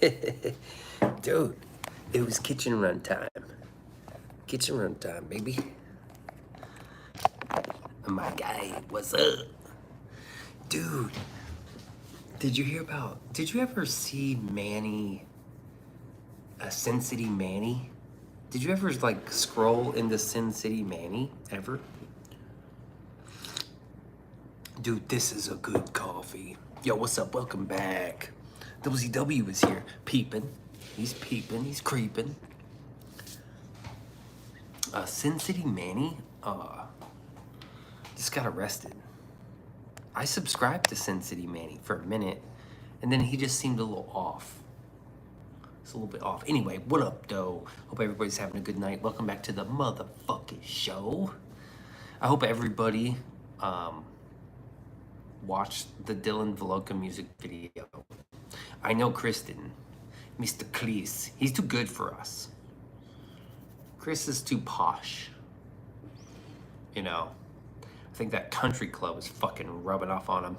Dude, it was kitchen run time. Kitchen run time, baby. My guy, what's up? Dude, did you ever see Manny, Sin City Manny? Did you ever like scroll into Sin City Manny ever? Dude, this is a good coffee. Yo, what's up? Welcome back. WCW is here. Peeping. He's peeping. He's creeping. Sin City Manny just got arrested. I subscribed to Sin City Manny for a minute, and then he just seemed a little off. It's a little bit off. Anyway, what up, though? Hope everybody's having a good night. Welcome back to the motherfucking show. I hope everybody watched the Dylan Velloca music video. I know Chris didn't. Mr. Cleese, he's too good for us. Chris is too posh. You know, I think that country club is fucking rubbing off on him.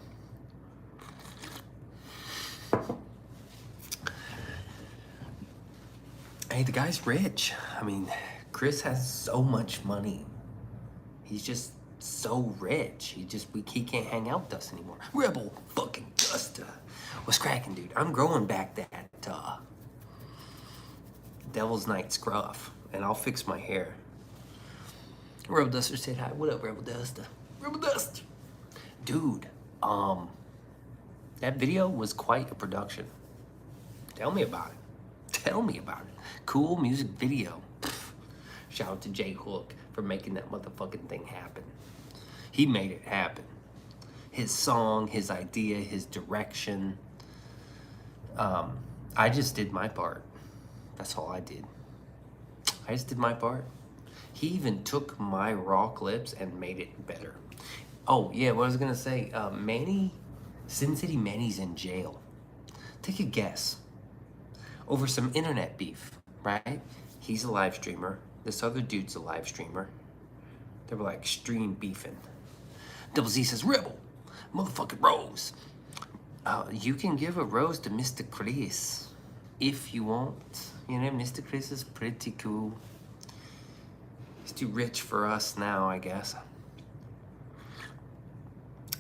Hey, the guy's rich. I mean, Chris has so much money. He's just so rich. He can't hang out with us anymore. Rebel fucking Dusta. What's cracking, dude? I'm growing back that Devil's Night scruff, and I'll fix my hair. Rebel Duster said hi. What up, Rebel Duster? Rebel Dust. Dude, that video was quite a production. Tell me about it. Tell me about it. Cool music video. Shout out to Jay Hook for making that motherfucking thing happen. He made it happen. His song, his idea, his direction. I just did my part. That's all I did. I just did my part. He even took my raw clips and made it better. Oh, yeah, what I was gonna say, Sin City Manny's in jail. Take a guess. Over some internet beef, right? He's a live streamer. This other dude's a live streamer. They were like stream beefing. Double Z says, Rebel, motherfucking rose. You can give a rose to Mr. Chris if you want. You know, Mr. Chris is pretty cool. He's too rich for us now, I guess.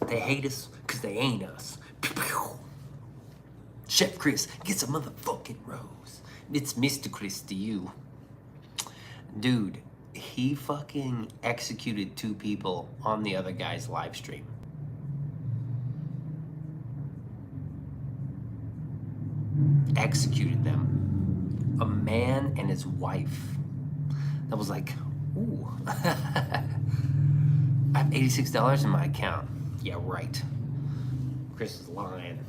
They hate us because they ain't us. Chef Chris gets a motherfucking rose. It's Mr. Chris to you. Dude, he fucking executed 2 people on the other guy's live stream. Executed them. A man and his wife. That was like, ooh. I have $86 in my account. Yeah, right. Chris is lying.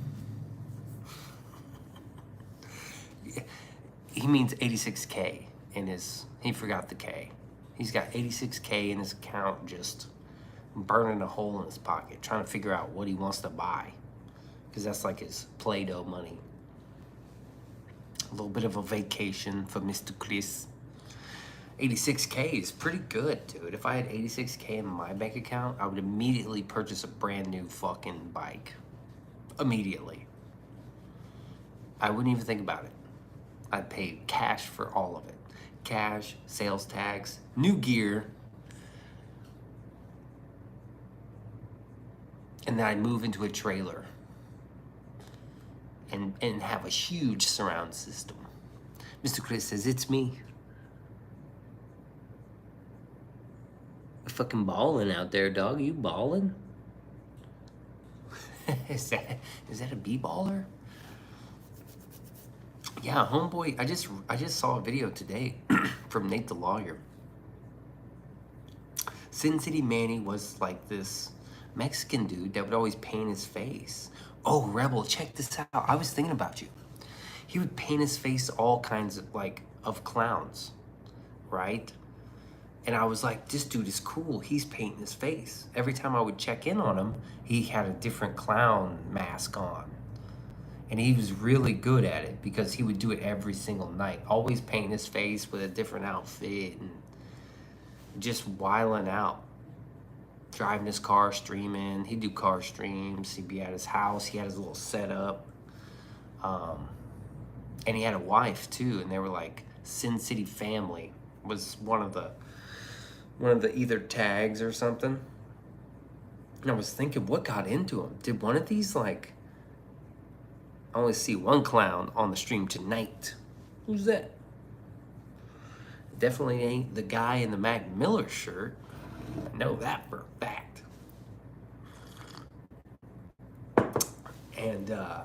He means 86K in his, he forgot the K. He's got 86K in his account, just burning a hole in his pocket, trying to figure out what he wants to buy. Because that's like his Play-Doh money. A little bit of a vacation for Mr. Chris. 86K is pretty good, dude. If I had 86K in my bank account, I would immediately purchase a brand new fucking bike. Immediately. I wouldn't even think about it. I'd pay cash for all of it. Cash, sales tax, new gear. And then I'd move into a trailer and have a huge surround system. Mr. Chris says, it's me. Fucking balling out there, dog. You balling? Is that a B-baller? Yeah, homeboy, I just saw a video today from Nate the Lawyer. Sin City Manny was like this Mexican dude that would always paint his face. Oh, Rebel, check this out. I was thinking about you. He would paint his face all kinds of clowns, right? And I was like, this dude is cool. He's painting his face. Every time I would check in on him, he had a different clown mask on. And he was really good at it because he would do it every single night. Always painting his face with a different outfit and just wiling out. Driving his car, streaming. He'd do car streams. He'd be at his house. He had his little setup. And he had a wife too, and they were like Sin City Family was one of the either tags or something. And I was thinking, what got into him? Did one of these, like, I only see one clown on the stream tonight. Who's that? Definitely ain't the guy in the Mac Miller shirt. I know that for a fact. And I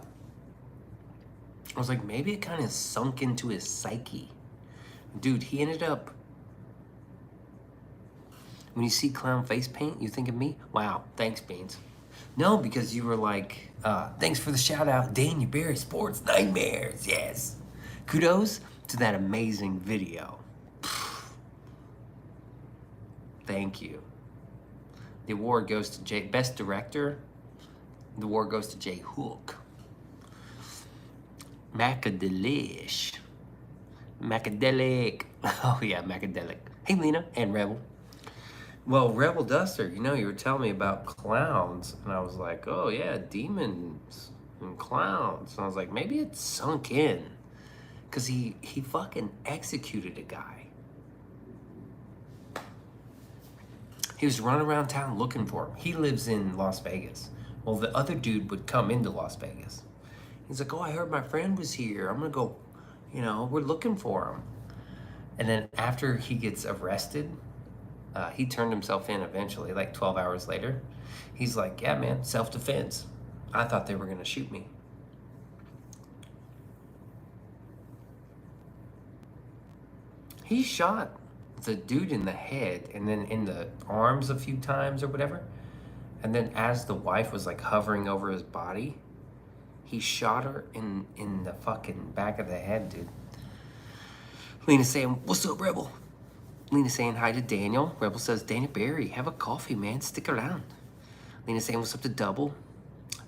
was like, maybe it kind of sunk into his psyche. Dude, he ended up, when you see clown face paint, you think of me? Wow, thanks, Beans. No, because you were like, thanks for the shout out, Daniel Berry Sports Nightmares, yes. Kudos to that amazing video. Thank you. The award goes to Jay, Best Director. The award goes to Jay Hook. Macadelish. Macadelic. Oh yeah, Macadelic. Hey Lena and Rebel. Well, Rebel Duster, you know, you were telling me about clowns, and I was like, oh yeah, demons and clowns. And I was like, maybe it sunk in, because he fucking executed a guy. He was running around town looking for him. He lives in Las Vegas. Well, the other dude would come into Las Vegas. He's like, oh, I heard my friend was here. I'm gonna go, you know, we're looking for him. And then after he gets arrested, he turned himself in eventually, like 12 hours later. He's like, yeah, man, self-defense. I thought they were gonna shoot me. He shot the dude in the head and then in the arms a few times or whatever. And then as the wife was like hovering over his body, he shot her in the fucking back of the head, dude. Lena saying, what's up, Rebel? Lena saying hi to Daniel. Rebel says, Daniel Berry, have a coffee, man. Stick around. Lena saying, what's up to Double?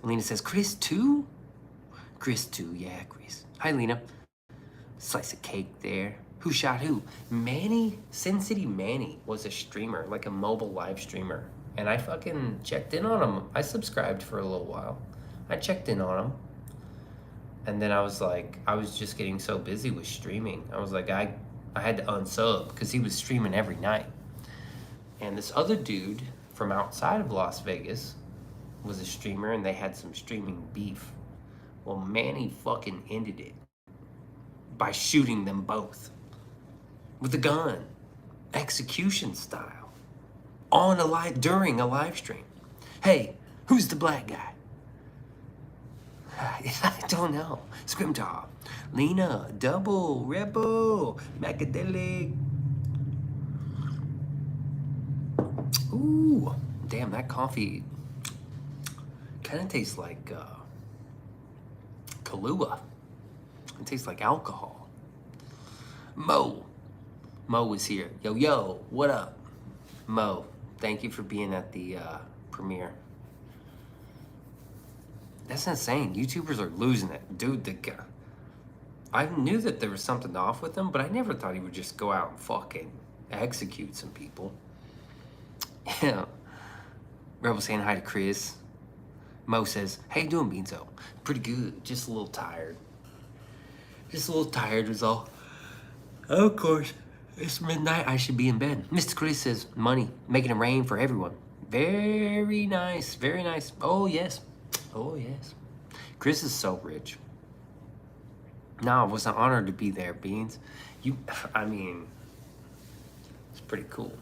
Lena says, Chris too? Chris too, yeah, Chris. Hi, Lena. Slice of cake there. Who shot who? Manny, Sin City Manny was a streamer, like a mobile live streamer. And I fucking checked in on him. I subscribed for a little while. I checked in on him. And then I was like, I was just getting so busy with streaming. I was like, I had to unsub because he was streaming every night. And this other dude from outside of Las Vegas was a streamer, and they had some streaming beef. Well, Manny fucking ended it by shooting them both with a gun, execution style, during a live stream. Hey, who's the black guy? I don't know. Scrimjaw, Lena, Double, Rebel, Macadelic. Ooh, damn, that coffee kind of tastes like Kahlua. It tastes like alcohol. Mo is here. Yo, what up? Mo, thank you for being at the premiere. That's insane. YouTubers are losing it. Dude, I knew that there was something off with him, but I never thought he would just go out and fucking execute some people. Yeah. Rebel saying hi to Chris. Mo says, how you doing, Beanso? Pretty good. Just a little tired. Just a little tired was all. Of course. It's midnight. I should be in bed. Mr. Chris says, money. Making it rain for everyone. Very nice. Very nice. Oh, yes. Oh, yes. Chris is so rich. No, it was an honor to be there, Beans. I mean, it's pretty cool.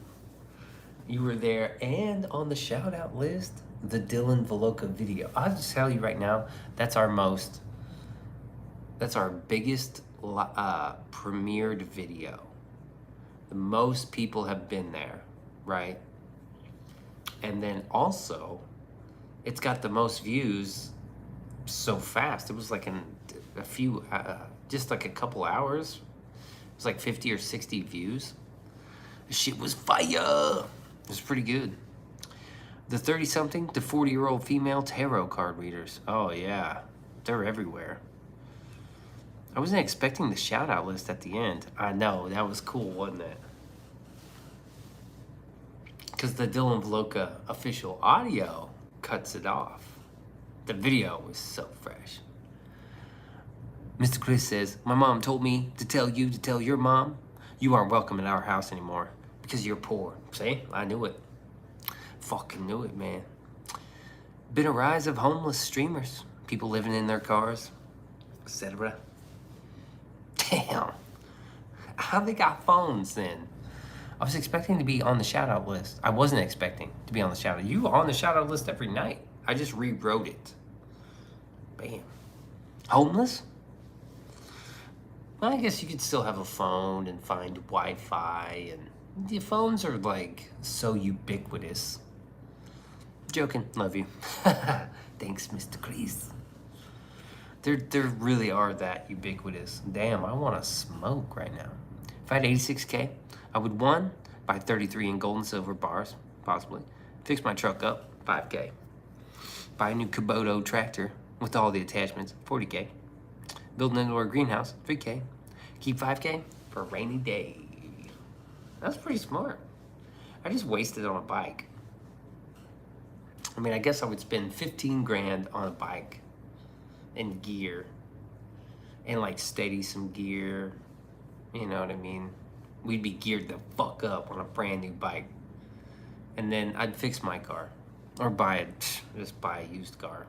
You were there, and on the shout-out list, the Dylan Velloca video. I'll just tell you right now, that's our biggest premiered video. The most people have been there, right? And then also, it's got the most views so fast. It was like in a few, just like a couple hours. It was like 50 or 60 views. The shit was fire. It was pretty good. The 30-something to 40-year-old female tarot card readers. Oh yeah, they're everywhere. I wasn't expecting the shout-out list at the end. I know, that was cool, wasn't it? Because the Dylan Velloca official audio cuts it off. The video was so fresh. Mr. Chris says, my mom told me to tell you to tell your mom you aren't welcome in our house anymore because you're poor. See, I knew it. Fucking knew it, man. Been a rise of homeless streamers, people living in their cars, etc. Damn. How they got phones then? I was expecting to be on the shout out list. I wasn't expecting to be on the shout out. You on the shout out list every night. I just rewrote it. Bam. Homeless? Well, I guess you could still have a phone and find Wi-Fi, and the phones are like so ubiquitous. Joking, love you. Thanks, Mr. Chris. There really are that ubiquitous. Damn, I want to smoke right now. If I had 86K, I would, 1, buy 33 in gold and silver bars, possibly. Fix my truck up, 5K. Buy a new Kubota tractor with all the attachments, 40K. Build an indoor greenhouse, 3K. Keep 5K for a rainy day. That's pretty smart. I just wasted it on a bike. I mean, I guess I would spend 15 grand on a bike and gear and like steady some gear. You know what I mean? We'd be geared the fuck up on a brand new bike. And then I'd fix my car or just buy a used car.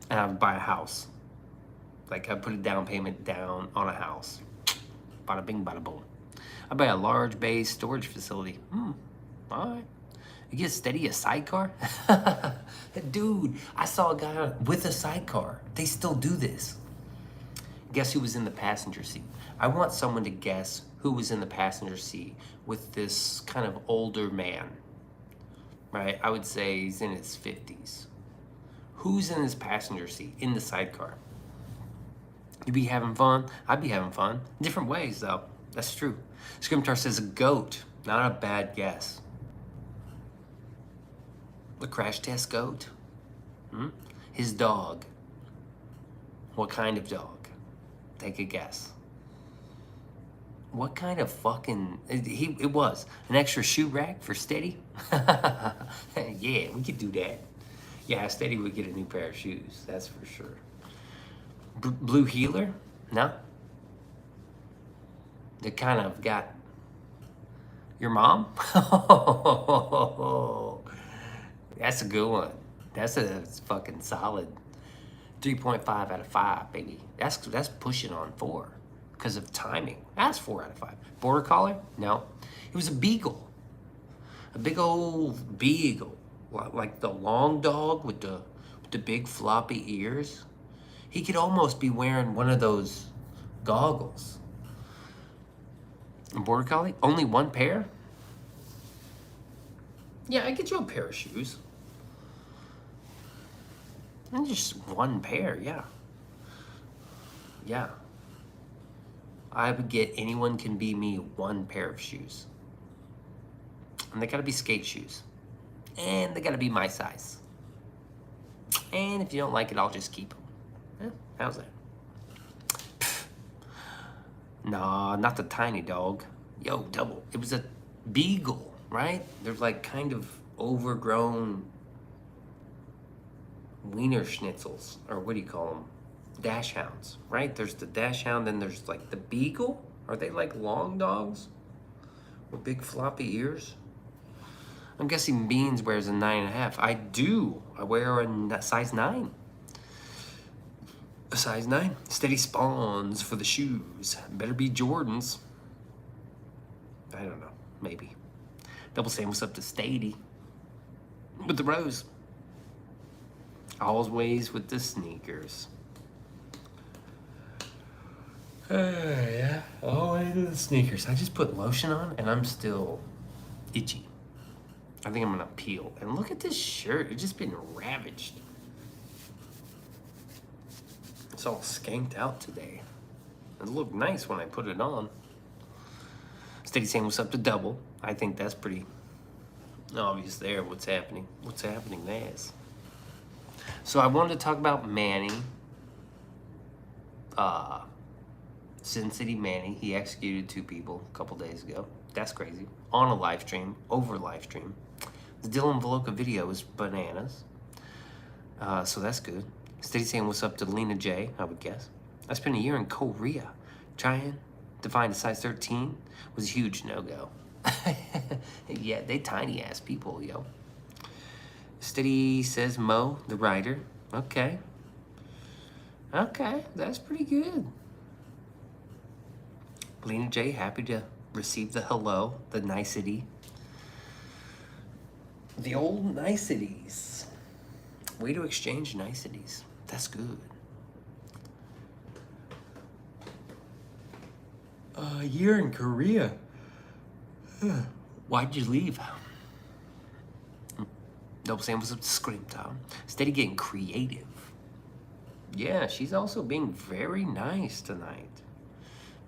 And I would buy a house. Like I'd put a down payment down on a house. Bada bing, bada boom. I'd buy a large bay storage facility. All right. You get steady a sidecar? Dude, I saw a guy with a sidecar. They still do this. Guess who was in the passenger seat? I want someone to guess who was in the passenger seat with this kind of older man. Right? I would say he's in his 50s. Who's in his passenger seat in the sidecar? You be having fun? I'd be having fun. Different ways, though. That's true. Scrimtar says a goat. Not a bad guess. The crash test goat? His dog. What kind of dog? Take a guess. What kind of fucking... It was an extra shoe rack for Steady? Yeah, we could do that. Yeah, Steady would get a new pair of shoes. That's for sure. Blue healer? No. They kind of got your mom? That's a good one. That's a fucking solid 3.5 out of 5, baby. That's pushing on 4 because of timing. That's 4 out of 5. Border collie? No. It was a beagle. A big old beagle. Like the long dog with the big floppy ears. He could almost be wearing one of those goggles. A border collie? Only one pair? Yeah, I get you a pair of shoes. And just one pair, yeah. Yeah. I would get anyone can be me 1 pair of shoes. And they gotta be skate shoes. And they gotta be my size. And if you don't like it, I'll just keep them. Yeah, how's that? Nah, not the tiny dog. Yo, double. It was a beagle, right? They're like kind of overgrown wiener schnitzels, or what do you call them? Dash hounds, right? There's the dash hound, then there's like the beagle. Are they like long dogs with big floppy ears? I'm guessing Beans wears a 9.5. I do. I wear a size 9. A size 9. Steady spawns for the shoes. Better be Jordans. I don't know. Maybe. Double saying what's up to Stady. With the rose. Always with the sneakers. Yeah. Always with the sneakers. I just put lotion on and I'm still itchy. I think I'm gonna peel. And look at this shirt. It's just been ravaged. It's all skanked out today. It looked nice when I put it on. Steady saying what's up to Double. I think that's pretty obvious there. What's happening? What's happening there? So I wanted to talk about Manny. Sin City Manny. He executed 2 people a couple days ago. That's crazy. On a live stream. Over live stream. The Dylan Velloca video is bananas. So that's good. Steady saying what's up to Lena J, I would guess. I spent a year in Korea trying to find a size 13 was a huge no-go. Yeah, they tiny ass people, yo. Steady says Mo, the writer. Okay. Okay, that's pretty good. Lena J, happy to receive the hello, the nicety. The old niceties. Way to exchange niceties. That's good. A year in Korea. Why'd you leave? Double Sam was up to Scream Time. Steady getting creative. Yeah, she's also being very nice tonight.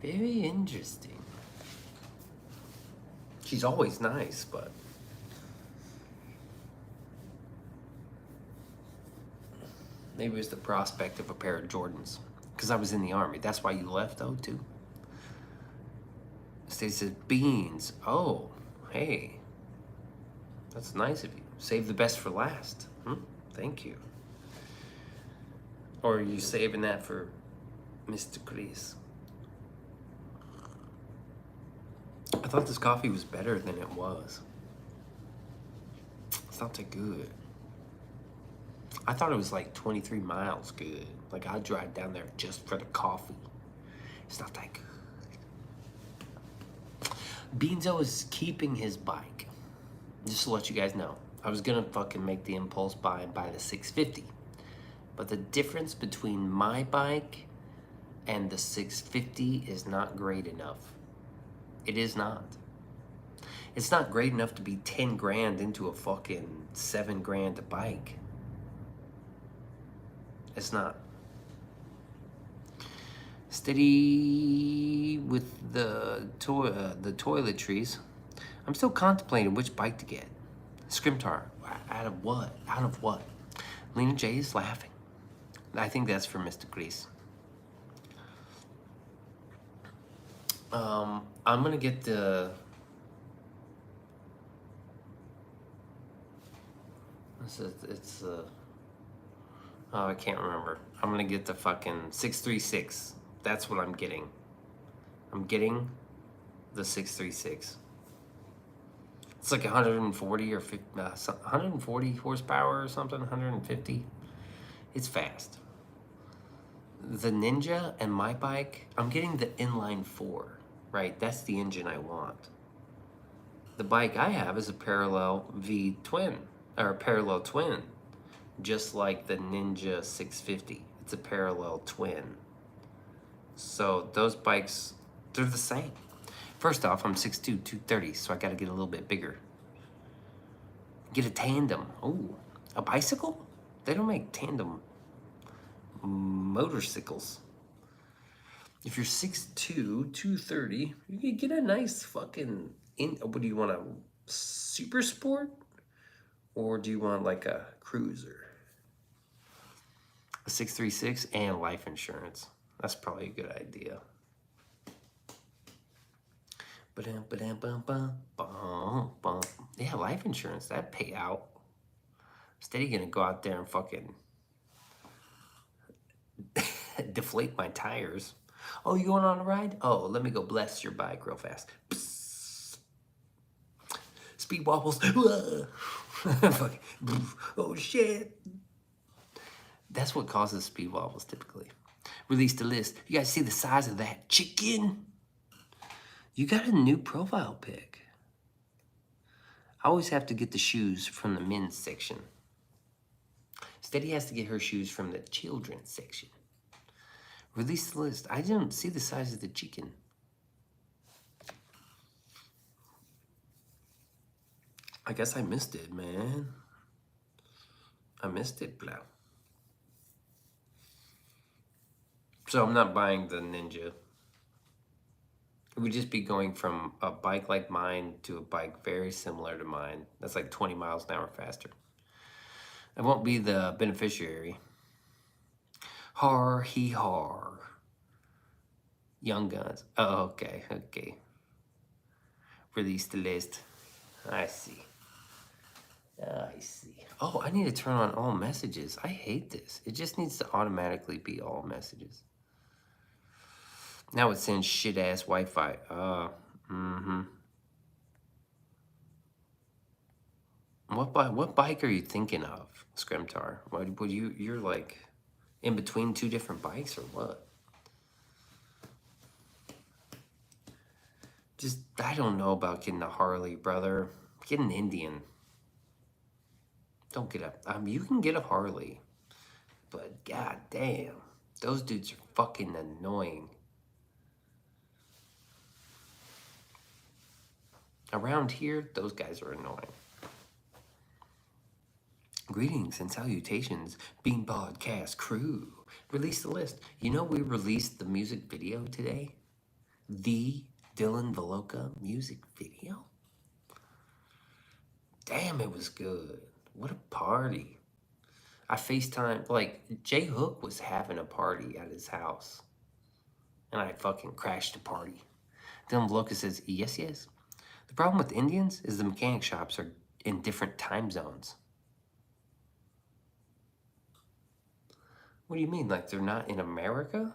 Very interesting. She's always nice, but maybe it was the prospect of a pair of Jordans. Because I was in the Army. That's why you left, though, too. Steady says, beans. Oh, hey. That's nice of you. Save the best for last. Thank you. Or are you saving that for Mr. Chris? I thought this coffee was better than it was. It's not that good. I thought it was like 23 miles good. Like I'd drive down there just for the coffee. It's not that good. Beanso is keeping his bike. Just to let you guys know. I was gonna fucking make the impulse buy and buy the 650. But the difference between my bike and the 650 is not great enough. It is not. It's not great enough to be 10 grand into a fucking 7 grand bike. It's not. Steady with the toiletries. I'm still contemplating which bike to get. Scrimtar. Out of what? Out of what? Lena J is laughing. I think that's for Mr. Grease. I'm gonna get the... It's oh, I can't remember. I'm gonna get the fucking 636. That's what I'm getting. I'm getting the 636. It's like 140 or 50, 140 horsepower or something, 150. It's fast. The Ninja and my bike, I'm getting the inline 4, right? That's the engine I want. The bike I have is a parallel V twin, or a parallel twin, just like the Ninja 650. It's a parallel twin. So those bikes, they're the same. First off, I'm 6'2", 230, so I gotta get a little bit bigger. Get a tandem. Oh, a bicycle? They don't make tandem motorcycles. If you're 6'2", 230, you can get a nice fucking, what do you want, a super sport? Or do you want like a cruiser? A 636 and life insurance. That's probably a good idea. Yeah, life insurance, that pay out. Steady gonna go out there and fucking deflate my tires. Oh, you going on a ride? Oh, let me go bless your bike real fast. Psst. Speed wobbles. Oh shit. That's what causes speed wobbles typically. Release the list. You guys see the size of that chicken? You got a new profile pic. I always have to get the shoes from the men's section. Steady has to get her shoes from the children's section. Release the list. I don't see the size of the chicken. I guess I missed it, man. I missed it, blah. So I'm not buying the Ninja. It would just be going from a bike like mine to a bike very similar to mine. That's like 20 miles an hour faster. I won't be the beneficiary. Har, he, har. Young Guns. Oh, okay, okay. Release the list. I see. I see. Oh, I need to turn on all messages. I hate this. It just needs to automatically be all messages. Now it sends shit-ass Wi-Fi. What bike are you thinking of, Scrimtar? What you're like in between two different bikes or what? Just, I don't know about getting a Harley, brother. Get an Indian. Don't get a, you can get a Harley, but god damn, those dudes are fucking annoying. Around here, those guys are annoying. Greetings and salutations, Bean Podcast crew. Release the list. You know we released the music video today? The Dylan Velloca music video? Damn, it was good. What a party. I FaceTime, like, J Hook was having a party at his house. And I fucking crashed the party. Dylan Velloca says, yes, yes. The problem with Indians is the mechanic shops are in different time zones. What do you mean? Like they're not in America?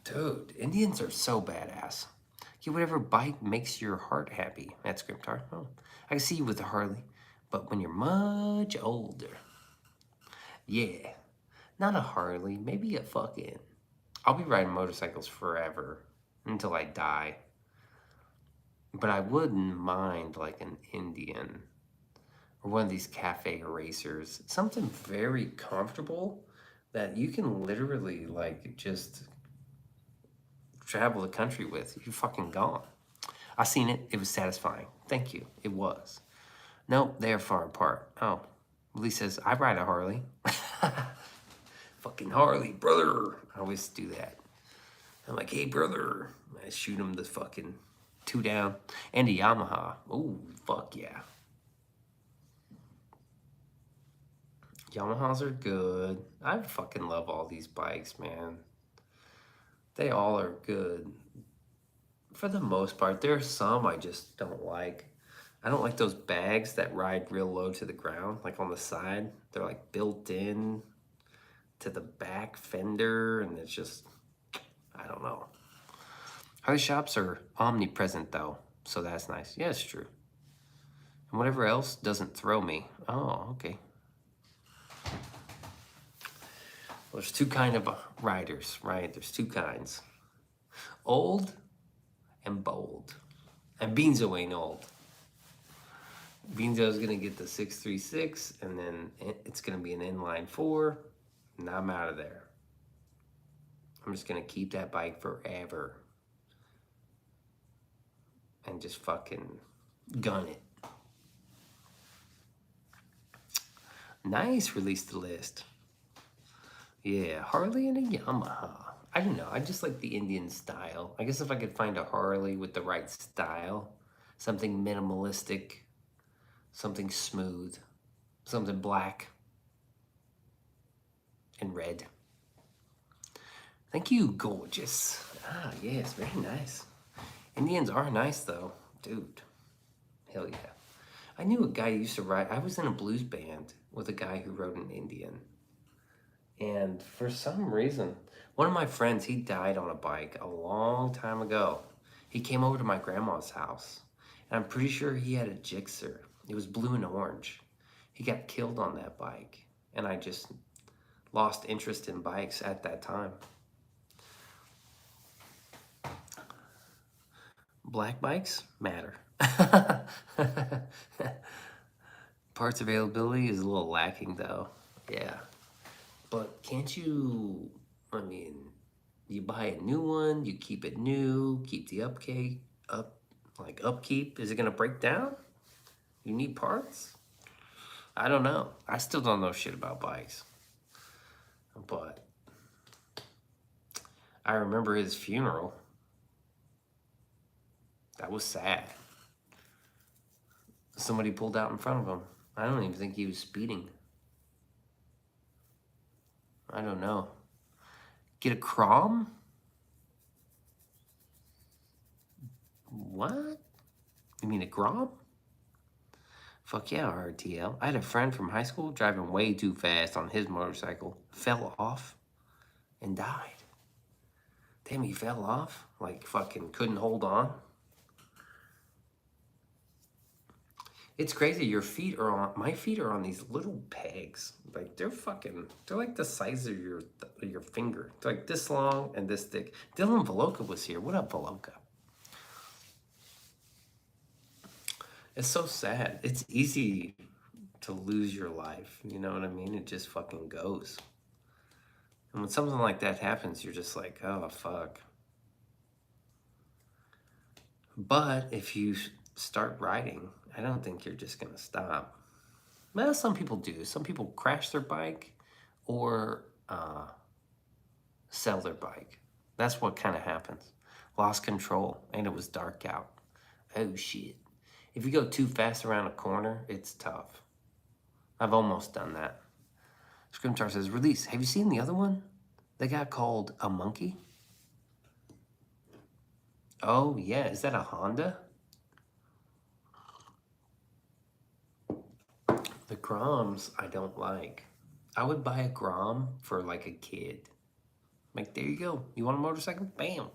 Dude, Indians are so badass. Get whatever bike makes your heart happy. That's Scriptar. Oh, I can see you with a Harley, but when you're much older. Yeah, not a Harley, maybe a fucking... I'll be riding motorcycles forever until I die. But I wouldn't mind like an Indian or one of these cafe racers. Something very comfortable that you can literally like just travel the country with. You're fucking gone. I seen it. It was satisfying. Thank you. It was. Nope, they are far apart. Oh, Lee says, I ride a Harley. Fucking Harley, brother. I always do that. I'm like, hey, brother. I shoot him the fucking 2 down. And a Yamaha. Oh, fuck yeah. Yamahas are good. I fucking love all these bikes, man. They all are good. For the most part, there are some I just don't like. I don't like those bags that ride real low to the ground, like on the side. They're like built in to the back fender, and it's just, I don't know. Harley shops are omnipresent though, so that's nice. Yeah, it's true. And whatever else doesn't throw me. Oh, okay. Well, there's two kind of riders, right? There's two kinds. Old and bold. And Beanso ain't old. Beanso's gonna get the 636, and then it's gonna be an inline 4, and I'm out of there. I'm just gonna keep that bike forever. And just fucking gun it. Nice, release the list. Yeah, Harley and a Yamaha. I don't know, I just like the Indian style. I guess if I could find a Harley with the right style, something minimalistic, something smooth, something black and red. Thank you, gorgeous. Ah, yes, very nice. Indians are nice though, dude. Hell yeah. I knew a guy who used to ride, I was in a blues band with a guy who rode an Indian. And for some reason, one of my friends, he died on a bike a long time ago. He came over to my grandma's house, and I'm pretty sure he had a Gixxer. It was blue and orange. He got killed on that bike, and I just lost interest in bikes at that time. Black bikes matter. Parts availability is a little lacking though. Yeah. But can't you, I mean, you buy a new one, you keep it new, keep the upkeep. Is it gonna break down? You need parts? I don't know. I still don't know shit about bikes. But I remember his funeral. That was sad. Somebody pulled out in front of him. I don't even think he was speeding. I don't know. Get a Crom? What? You mean a Grom? Fuck yeah, RTL. I had a friend from high school driving way too fast on his motorcycle, fell off, and died. Damn, he fell off? Like fucking couldn't hold on? It's crazy. Your feet are on, my feet are on these little pegs. Like they're like the size of your finger. They're like this long and this thick. Dylan Velloca was here. What up, Velloca? It's so sad. It's easy to lose your life. You know what I mean? It just fucking goes. And when something like that happens, you're just like, oh, fuck. But if you start riding, I don't think you're just going to stop. Well, some people do. Some people crash their bike or sell their bike. That's what kind of happens. Lost control, and it was dark out. Oh, shit. If you go too fast around a corner, it's tough. I've almost done that. Scrimtar says, release. Have you seen the other one? They got called a monkey. Oh, yeah. Is that a Honda? The Groms I don't like. I would buy a Grom for like a kid. Like, there you go. You want a motorcycle? Bam.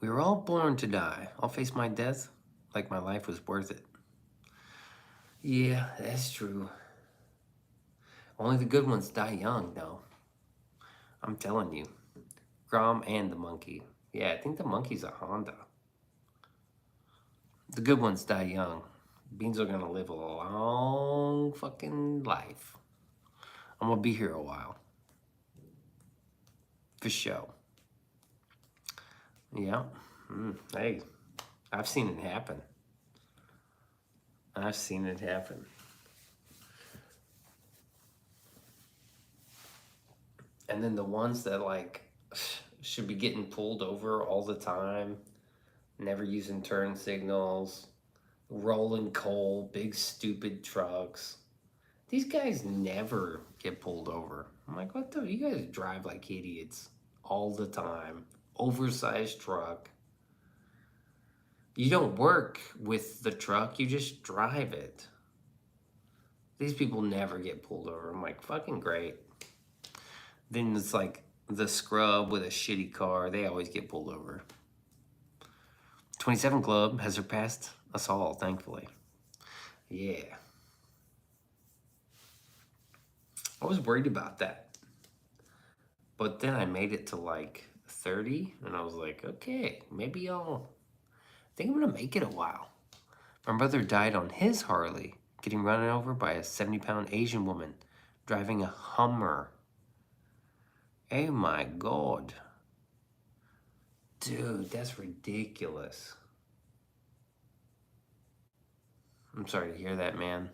We were all born to die. I'll face my death like my life was worth it. Yeah, that's true. Only the good ones die young, though. I'm telling you. Grom and the monkey. Yeah, I think the monkey's a Honda. The good ones die young. Beans are gonna live a long fucking life. I'm gonna be here a while. For sure. Yeah. Hey, I've seen it happen. I've seen it happen. And then the ones that like should be getting pulled over all the time, never using turn signals, rolling coal, big stupid trucks. These guys never get pulled over. I'm like, what the? You guys drive like idiots all the time. Oversized truck. You don't work with the truck, you just drive it. These people never get pulled over. I'm like, fucking great. Then it's like the scrub with a shitty car. They always get pulled over. 27 Club has surpassed us all, thankfully. Yeah. I was worried about that. But then I made it to like 30, and I was like, okay, maybe I think I'm gonna make it a while. My brother died on his Harley, getting run over by a 70-pound Asian woman driving a Hummer. Oh my God. Dude, that's ridiculous. I'm sorry to hear that, man.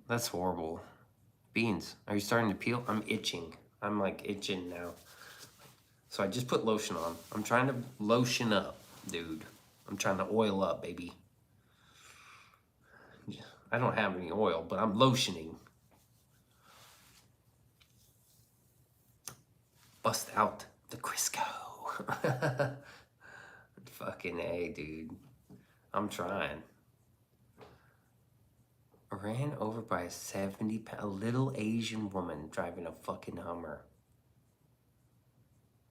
That's horrible. Beans, are you starting to peel? I'm itching. I'm like itching now. So I just put lotion on. I'm trying to lotion up, dude. I'm trying to oil up, baby. I don't have any oil, but I'm lotioning. Bust out the Crisco. Fucking A, dude. I'm trying. Ran over by a 70-pound, a little Asian woman driving a fucking Hummer.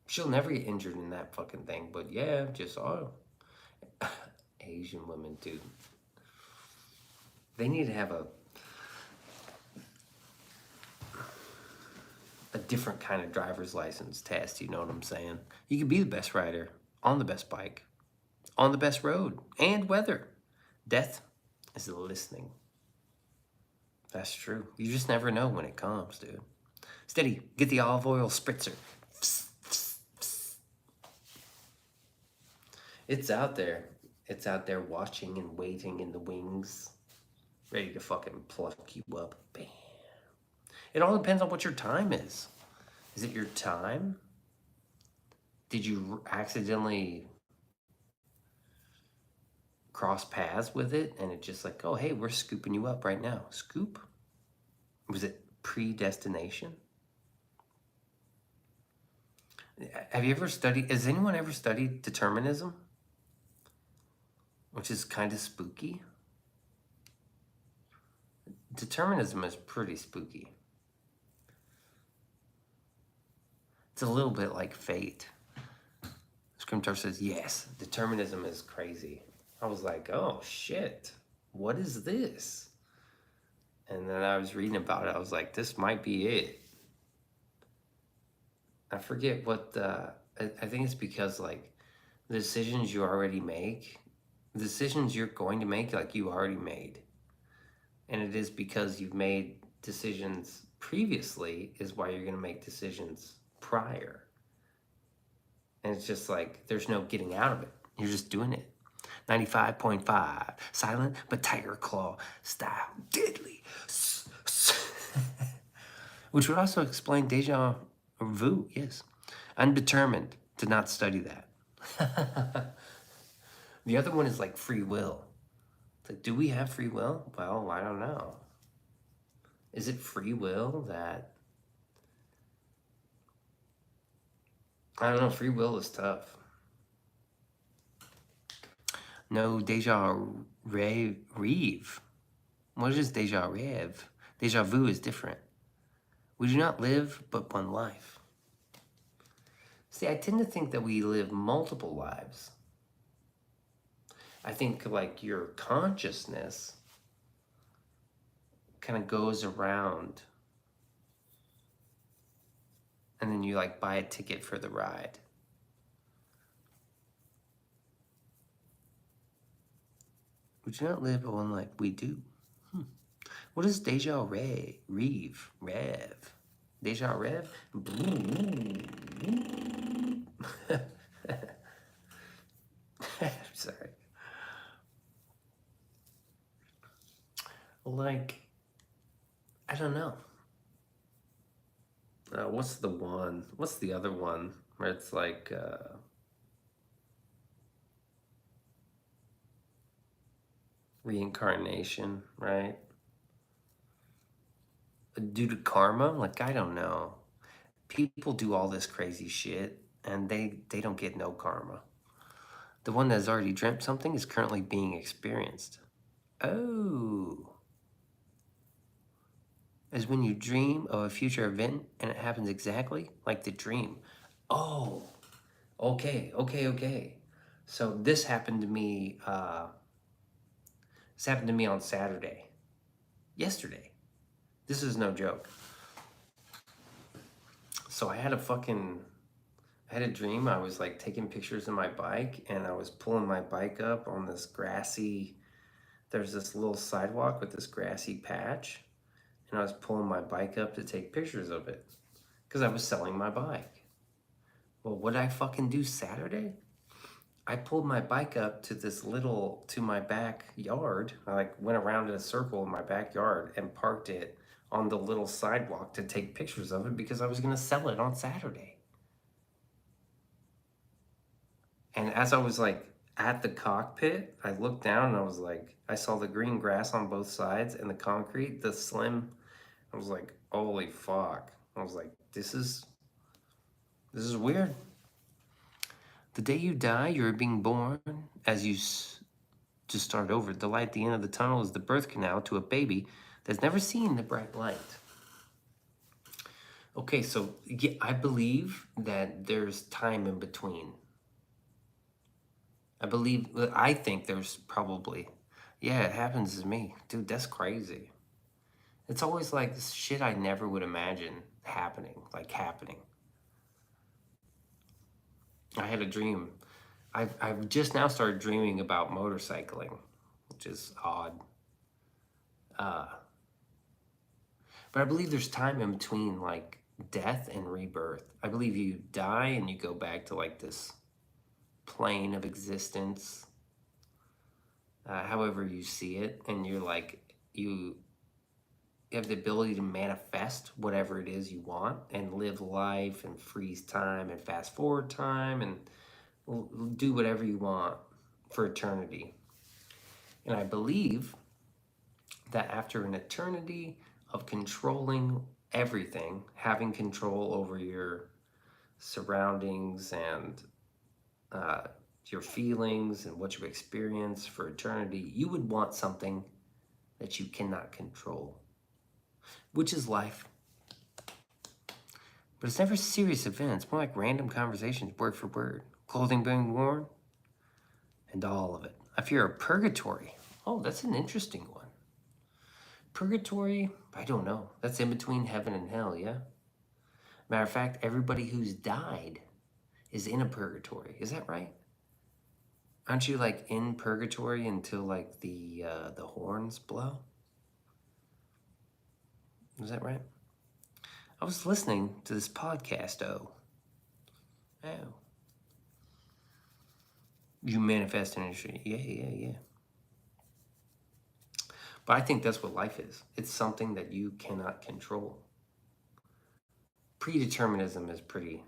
She'll never get injured in that fucking thing, but yeah, just Asian women, dude. They need to have a different kind of driver's license test, you know what I'm saying? You can be the best rider on the best bike, on the best road, and weather. Death is listening. That's true. You just never know when it comes, dude. Steady, get the olive oil spritzer. It's out there. It's out there watching and waiting in the wings, ready to fucking pluck you up. Bam. It all depends on what your time is. Is it your time? Did you accidentally cross paths with it and it just like, oh, hey, we're scooping you up right now. Scoop? Was it predestination? Have you ever studied, has anyone ever studied determinism? which is kind of spooky. Determinism is pretty spooky. It's a little bit like fate. Scrimtar says, yes, determinism is crazy. I was like, oh shit, what is this? And then I was reading about it. I was like, this might be it. I forget what I think it's because like the decisions you already make, the decisions you're going to make, like you already made. And it is because you've made decisions previously is why you're going to make decisions prior. And it's just like, there's no getting out of it. You're just doing it. 95.5, silent but tiger claw style, deadly. Which would also explain deja vu, yes. Undetermined, did not study that. The other one is like free will. It's like, do we have free will? Well, I don't know. Is it free will that... I don't know, free will is tough. No, deja rêve. What is deja rêve? Deja vu is different. We do not live but one life. See, I tend to think that we live multiple lives. I think like your consciousness kind of goes around and then you like buy a ticket for the ride. We do not live but one life. We do. What is deja rev? Deja rev? Sorry. Like, I don't know. What's the one? What's the other one where it's like reincarnation, right? Due to karma? Like, I don't know. People do all this crazy shit and they don't get no karma. The one that has already dreamt something is currently being experienced. Oh. Is when you dream of a future event and it happens exactly like the dream. Oh, okay. So this happened to me, on Saturday. Yesterday. This is no joke. So I had a dream. I was like taking pictures of my bike and I was pulling my bike up on this grassy, there's this little sidewalk with this grassy patch. And I was pulling my bike up to take pictures of it because I was selling my bike. Well, what did I fucking do Saturday? I pulled my bike up to my backyard. I like went around in a circle in my backyard and parked it on the little sidewalk to take pictures of it because I was going to sell it on Saturday. And as I was like at the cockpit, I looked down and I was like, I saw the green grass on both sides and the concrete, the slim. I was like, holy fuck. I was like, this is weird. The day you die, you're being born as you just start over. The light at the end of the tunnel is the birth canal to a baby that's never seen the bright light. Okay, so yeah, I believe that there's time in between. I think there's probably, yeah, it happens to me. Dude, that's crazy. It's always like this shit I never would imagine happening. I had a dream. I've just now started dreaming about motorcycling, which is odd. But I believe there's time in between like death and rebirth. I believe you die and you go back to like this plane of existence, however you see it, and you're like, you have the ability to manifest whatever it is you want and live life and freeze time and fast forward time and do whatever you want for eternity. And I believe that after an eternity of controlling everything, having control over your surroundings and your feelings and what you experience for eternity, you would want something that you cannot control, which is life. But it's never serious events, more like random conversations, word for word, clothing being worn, and all of it. I fear a purgatory. Oh, that's an interesting one. Purgatory, I don't know. That's in between heaven and hell, yeah? Matter of fact, everybody who's died is in a purgatory. Is that right? Aren't you like in purgatory until like the horns blow? Is that right? I was listening to this podcast. Oh, you manifest an industry. Yeah. But I think that's what life is. It's something that you cannot control. Predeterminism is pretty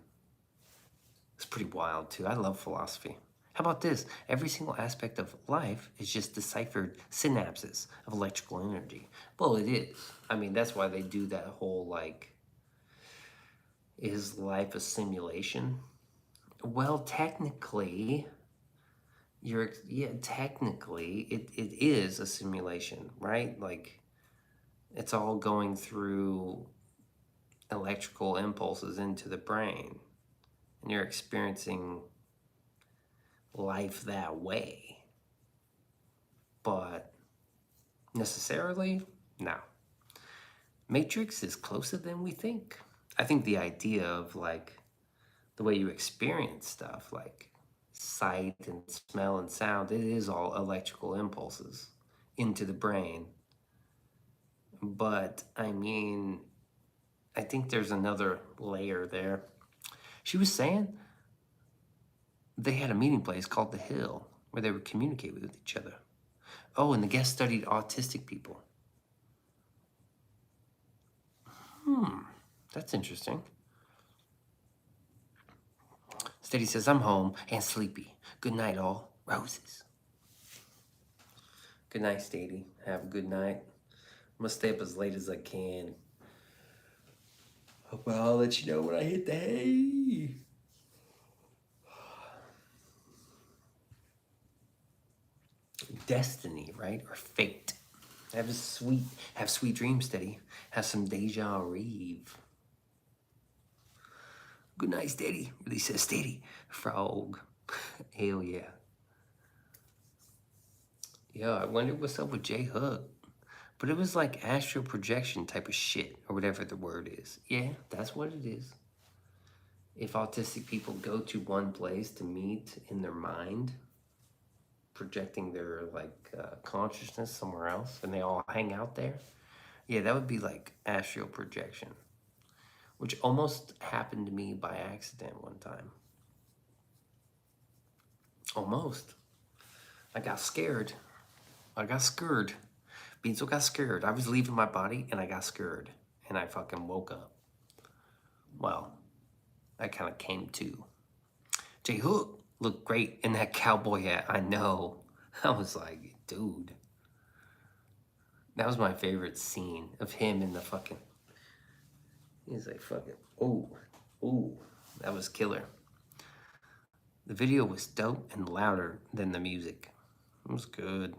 wild too. I love philosophy. How about this? Every single aspect of life is just deciphered synapses of electrical energy. Well, it is. I mean, that's why they do that whole like, is life a simulation? Well, technically, technically it is a simulation, right? Like, it's all going through electrical impulses into the brain, and you're experiencing life that way. But necessarily, no. Matrix is closer than we think. I think the idea of like the way you experience stuff, like sight and smell and sound, it is all electrical impulses into the brain. But I mean, I think there's another layer there. She was saying they had a meeting place called The Hill where they would communicate with each other. Oh, and the guest studied autistic people. That's interesting. Steady says, I'm home and sleepy. Good night, all. Roses. Good night, Steady. Have a good night. I'm gonna stay up as late as I can. Well, I'll let you know when I hit the hay. Destiny, right? Or fate. Have sweet dreams, Steady. Have some deja reeve. Good night, Steady. Really says Steady. Frog. Hell yeah. Yeah, I wonder what's up with J Hook. But it was like astral projection type of shit, or whatever the word is. Yeah, that's what it is. If autistic people go to one place to meet in their mind, projecting their like consciousness somewhere else, and they all hang out there, yeah, that would be like astral projection, which almost happened to me by accident one time. Almost. I got scared. Beanso got scared. I was leaving my body and I got scared. And I fucking woke up. Well, I kind of came to. J Hook looked great in that cowboy hat. I know. I was like, dude. That was my favorite scene of him in the fucking. He's like, fucking. Ooh. That was killer. The video was dope and louder than the music. It was good.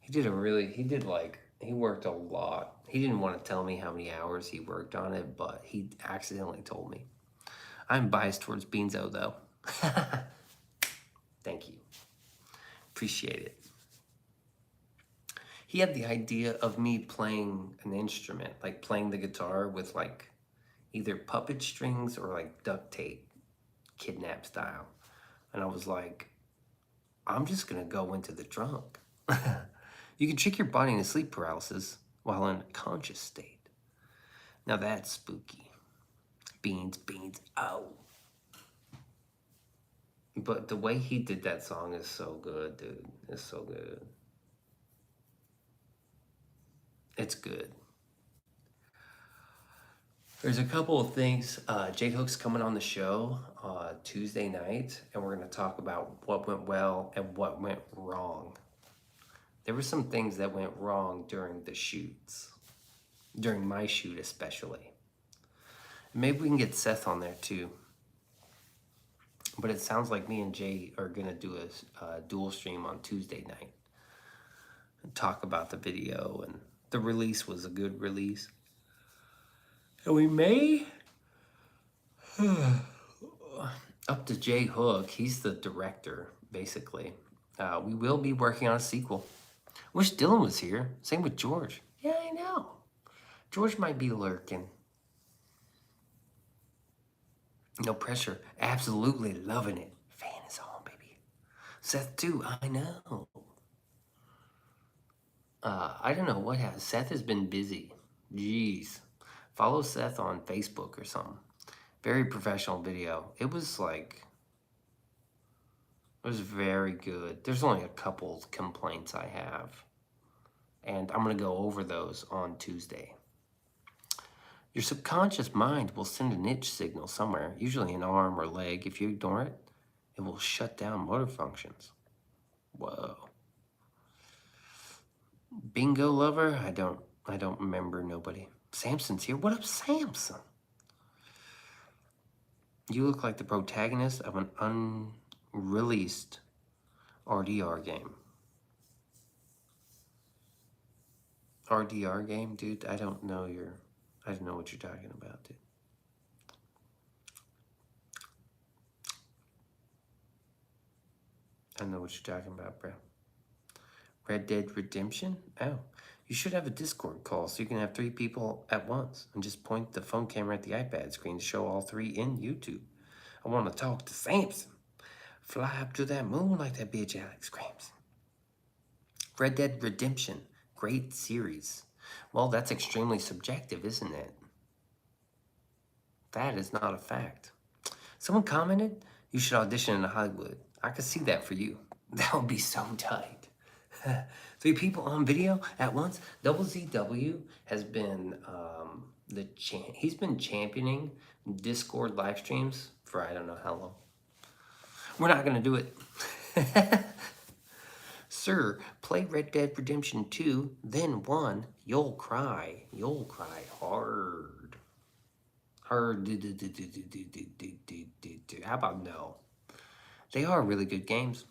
He worked a lot. He didn't want to tell me how many hours he worked on it, but he accidentally told me. I'm biased towards Beanso, though. Thank you. Appreciate it. He had the idea of me playing an instrument, like playing the guitar with like either puppet strings or like duct tape, kidnap style. And I was like, I'm just gonna go into the trunk. You can trick your body into sleep paralysis while in a conscious state. Now that's spooky. Beans, oh. But the way he did that song is so good, dude. It's so good. It's good. There's a couple of things. J Hook's coming on the show Tuesday night, and we're going to talk about what went well and what went wrong. There were some things that went wrong during the shoots, during my shoot especially. Maybe we can get Seth on there too. But it sounds like me and Jay are going to do a dual stream on Tuesday night and talk about the video. And the release was a good release. And we may, up to Jay Hook, he's the director, basically. We will be working on a sequel. Wish Dylan was here. Same with George. Yeah, I know. George might be lurking. No pressure. Absolutely loving it. Fan is on, baby. Seth, too. I know. I don't know what happened. Seth has been busy. Jeez. Follow Seth on Facebook or something. Very professional video. It was very good. There's only a couple complaints I have. And I'm going to go over those on Tuesday. Your subconscious mind will send an itch signal somewhere, usually an arm or leg. If you ignore it, it will shut down motor functions. Whoa. Bingo lover? I don't remember nobody. Samson's here. What up, Samson? You look like the protagonist of an unreleased RDR game. RDR game, dude? I don't know what you're talking about, dude. I know what you're talking about, bro. Red Dead Redemption? Oh, you should have a Discord call so you can have 3 people at once and just point the phone camera at the iPad screen to show all 3 in YouTube. I want to talk to Samson. Fly up to that moon like that bitch Alex screams. Red Dead Redemption. Great series. Well, that's extremely subjective, isn't it? That is not a fact. Someone commented, you should audition in Hollywood. I could see that for you. That would be so tight. 3 people on video at once. WZW has been he's been championing Discord live streams for I don't know how long. We're not gonna do it. Sir, play Red Dead Redemption 2, then 1. You'll cry. You'll cry hard. Hard. How about no? They are really good games.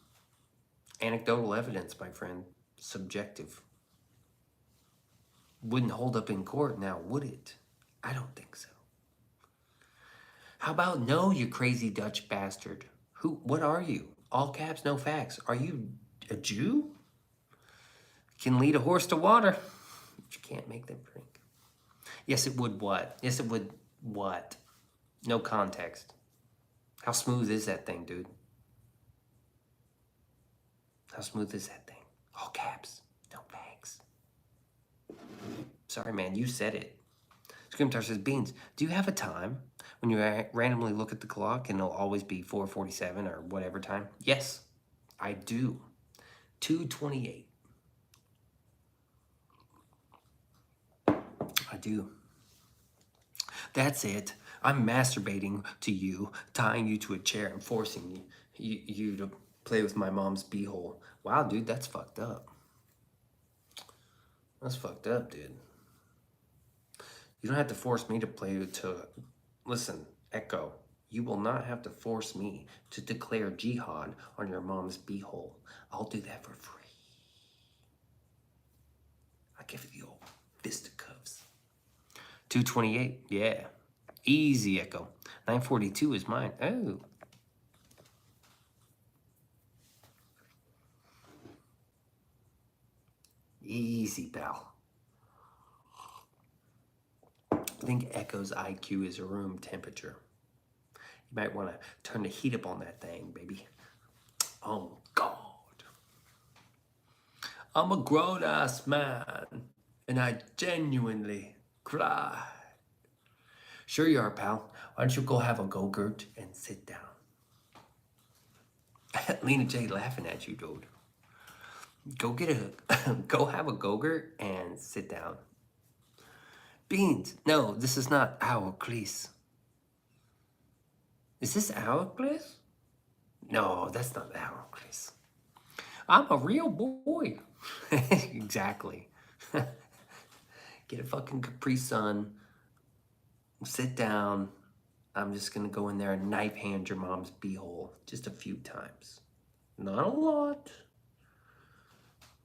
Anecdotal evidence, my friend. Subjective. Wouldn't hold up in court now, would it? I don't think so. How about no, you crazy Dutch bastard? What are you? All caps, no facts. Are you a Jew? Can lead a horse to water, but you can't make them drink. Yes, it would what? Yes, it would what? No context. How smooth is that thing, dude? How smooth is that thing? All caps, no facts. Sorry, man, you said it. Scrimtar says, Beans, do you have a time when you randomly look at the clock and it'll always be 4:47 or whatever time? Yes, I do. 2:28. I do. That's it. I'm masturbating to you, tying you to a chair and forcing you to play with my mom's beehole. Wow, dude, that's fucked up. That's fucked up, dude. You don't have to force me to play to... Listen, Echo, you will not have to force me to declare jihad on your mom's beehole. I'll do that for free. I'll give you the old fisticuffs. 2:28, yeah. Easy, Echo. 9:42 is mine. Oh. Easy, pal. I think Echo's IQ is room temperature. You might want to turn the heat up on that thing, baby. Oh, God. I'm a grown-ass man, and I genuinely cry. Sure you are, pal. Why don't you go have a Go-Gurt and sit down? Lena J laughing at you, dude. Go have a Go-Gurt and sit down. Beans, no, this is not Owlclis. Is this Owlclis? No, that's not Owlclis. I'm a real boy. Exactly. Get a fucking Capri Sun, sit down, I'm just gonna go in there and knife hand your mom's beehole just a few times. Not a lot.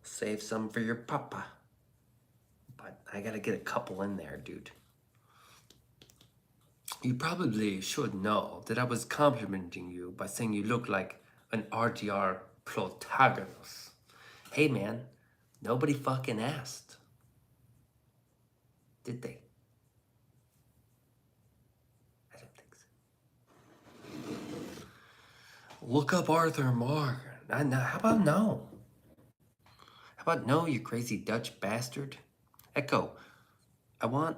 Save some for your papa. But I gotta get a couple in there, dude. You probably should know that I was complimenting you by saying you look like an RTR protagonist. Hey man, nobody fucking asked. Did they? I don't think so. Look up Arthur Morgan. How about no? How about no, you crazy Dutch bastard? Echo, I want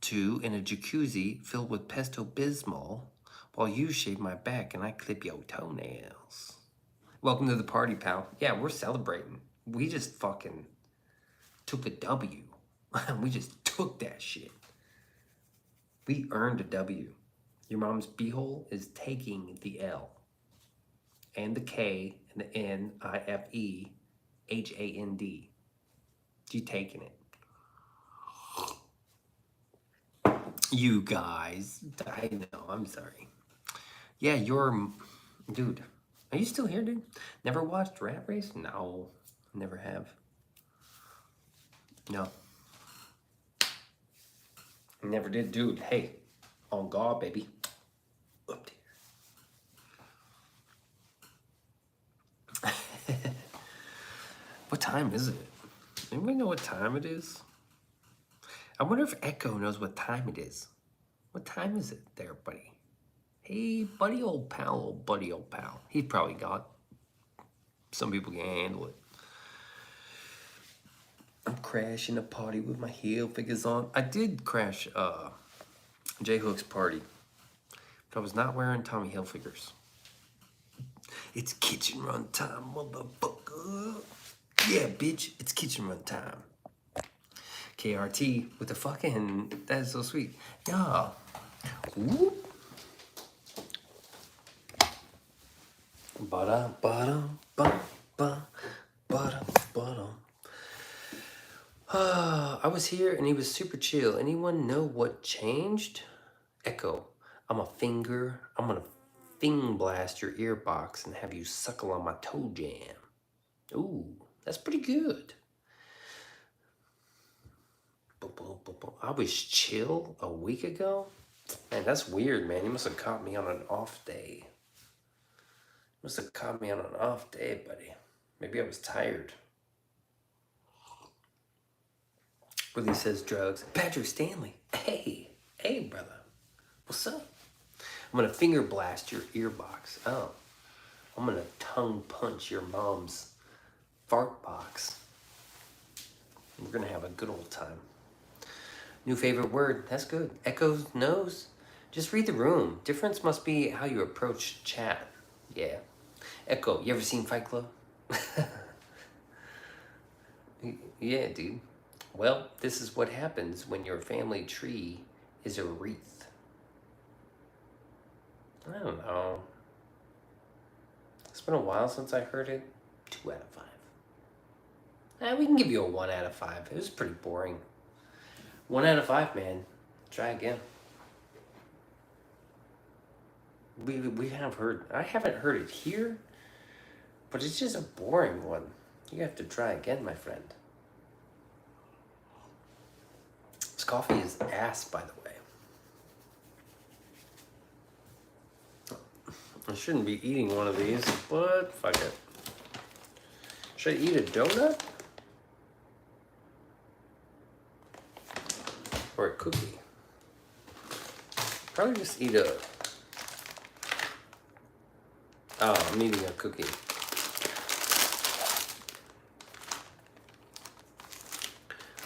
two in a jacuzzi filled with Pesto Bismol while you shave my back and I clip your toenails. Welcome to the party, pal. Yeah, we're celebrating. We just fucking took a W. We just took that shit. We earned a W. Your mom's beehole is taking the L and the K and the NIFEHAND. She taking it. You guys, I know, I'm sorry. Yeah, dude, are you still here, dude? Never watched Rat Race? No, never have. No. Never did, dude. Hey, on God, baby. Up there. What time is it? Anybody know what time it is? I wonder if Echo knows what time it is. What time is it there, buddy? Hey, buddy old pal, buddy old pal. He probably got. Some people can handle it. I'm crashing a party with my heel figures on. I did crash J-Hook's party, but I was not wearing Tommy Hilfigers. It's kitchen run time, motherfucker. Yeah, bitch, it's kitchen run time. KRT with the fucking, that is so sweet. Yeah. Whoop. Ba-da, ba-da, ba, ba, ba-da, ba-da. I was here and he was super chill. Anyone know what changed? Echo, I'm gonna fing blast your earbox and have you suckle on my toe jam. Ooh, that's pretty good. I was chill a week ago? Man, that's weird, man. You must have caught me on an off day. Must have caught me on an off day, buddy. Maybe I was tired. Willie says drugs. Patrick Stanley. Hey, brother. What's up? I'm gonna finger blast your earbox. Oh. I'm gonna tongue punch your mom's fart box. We're gonna have a good old time. New favorite word. That's good. Echoes nose. Just read the room. Difference must be how you approach chat. Yeah. Echo, you ever seen Fight Club? Yeah, dude. Well, this is what happens when your family tree is a wreath. I don't know. It's been a while since I heard it. 2 out of 5. We can give you a 1 out of 5. It was pretty boring. 1 out of 5, man. Try again. We have heard. I haven't heard it here, but it's just a boring one. You have to try again, my friend. This coffee is ass, by the way. I shouldn't be eating one of these, but fuck it. Should I eat a donut? Or a cookie? Probably just eat a... Oh, I'm eating a cookie.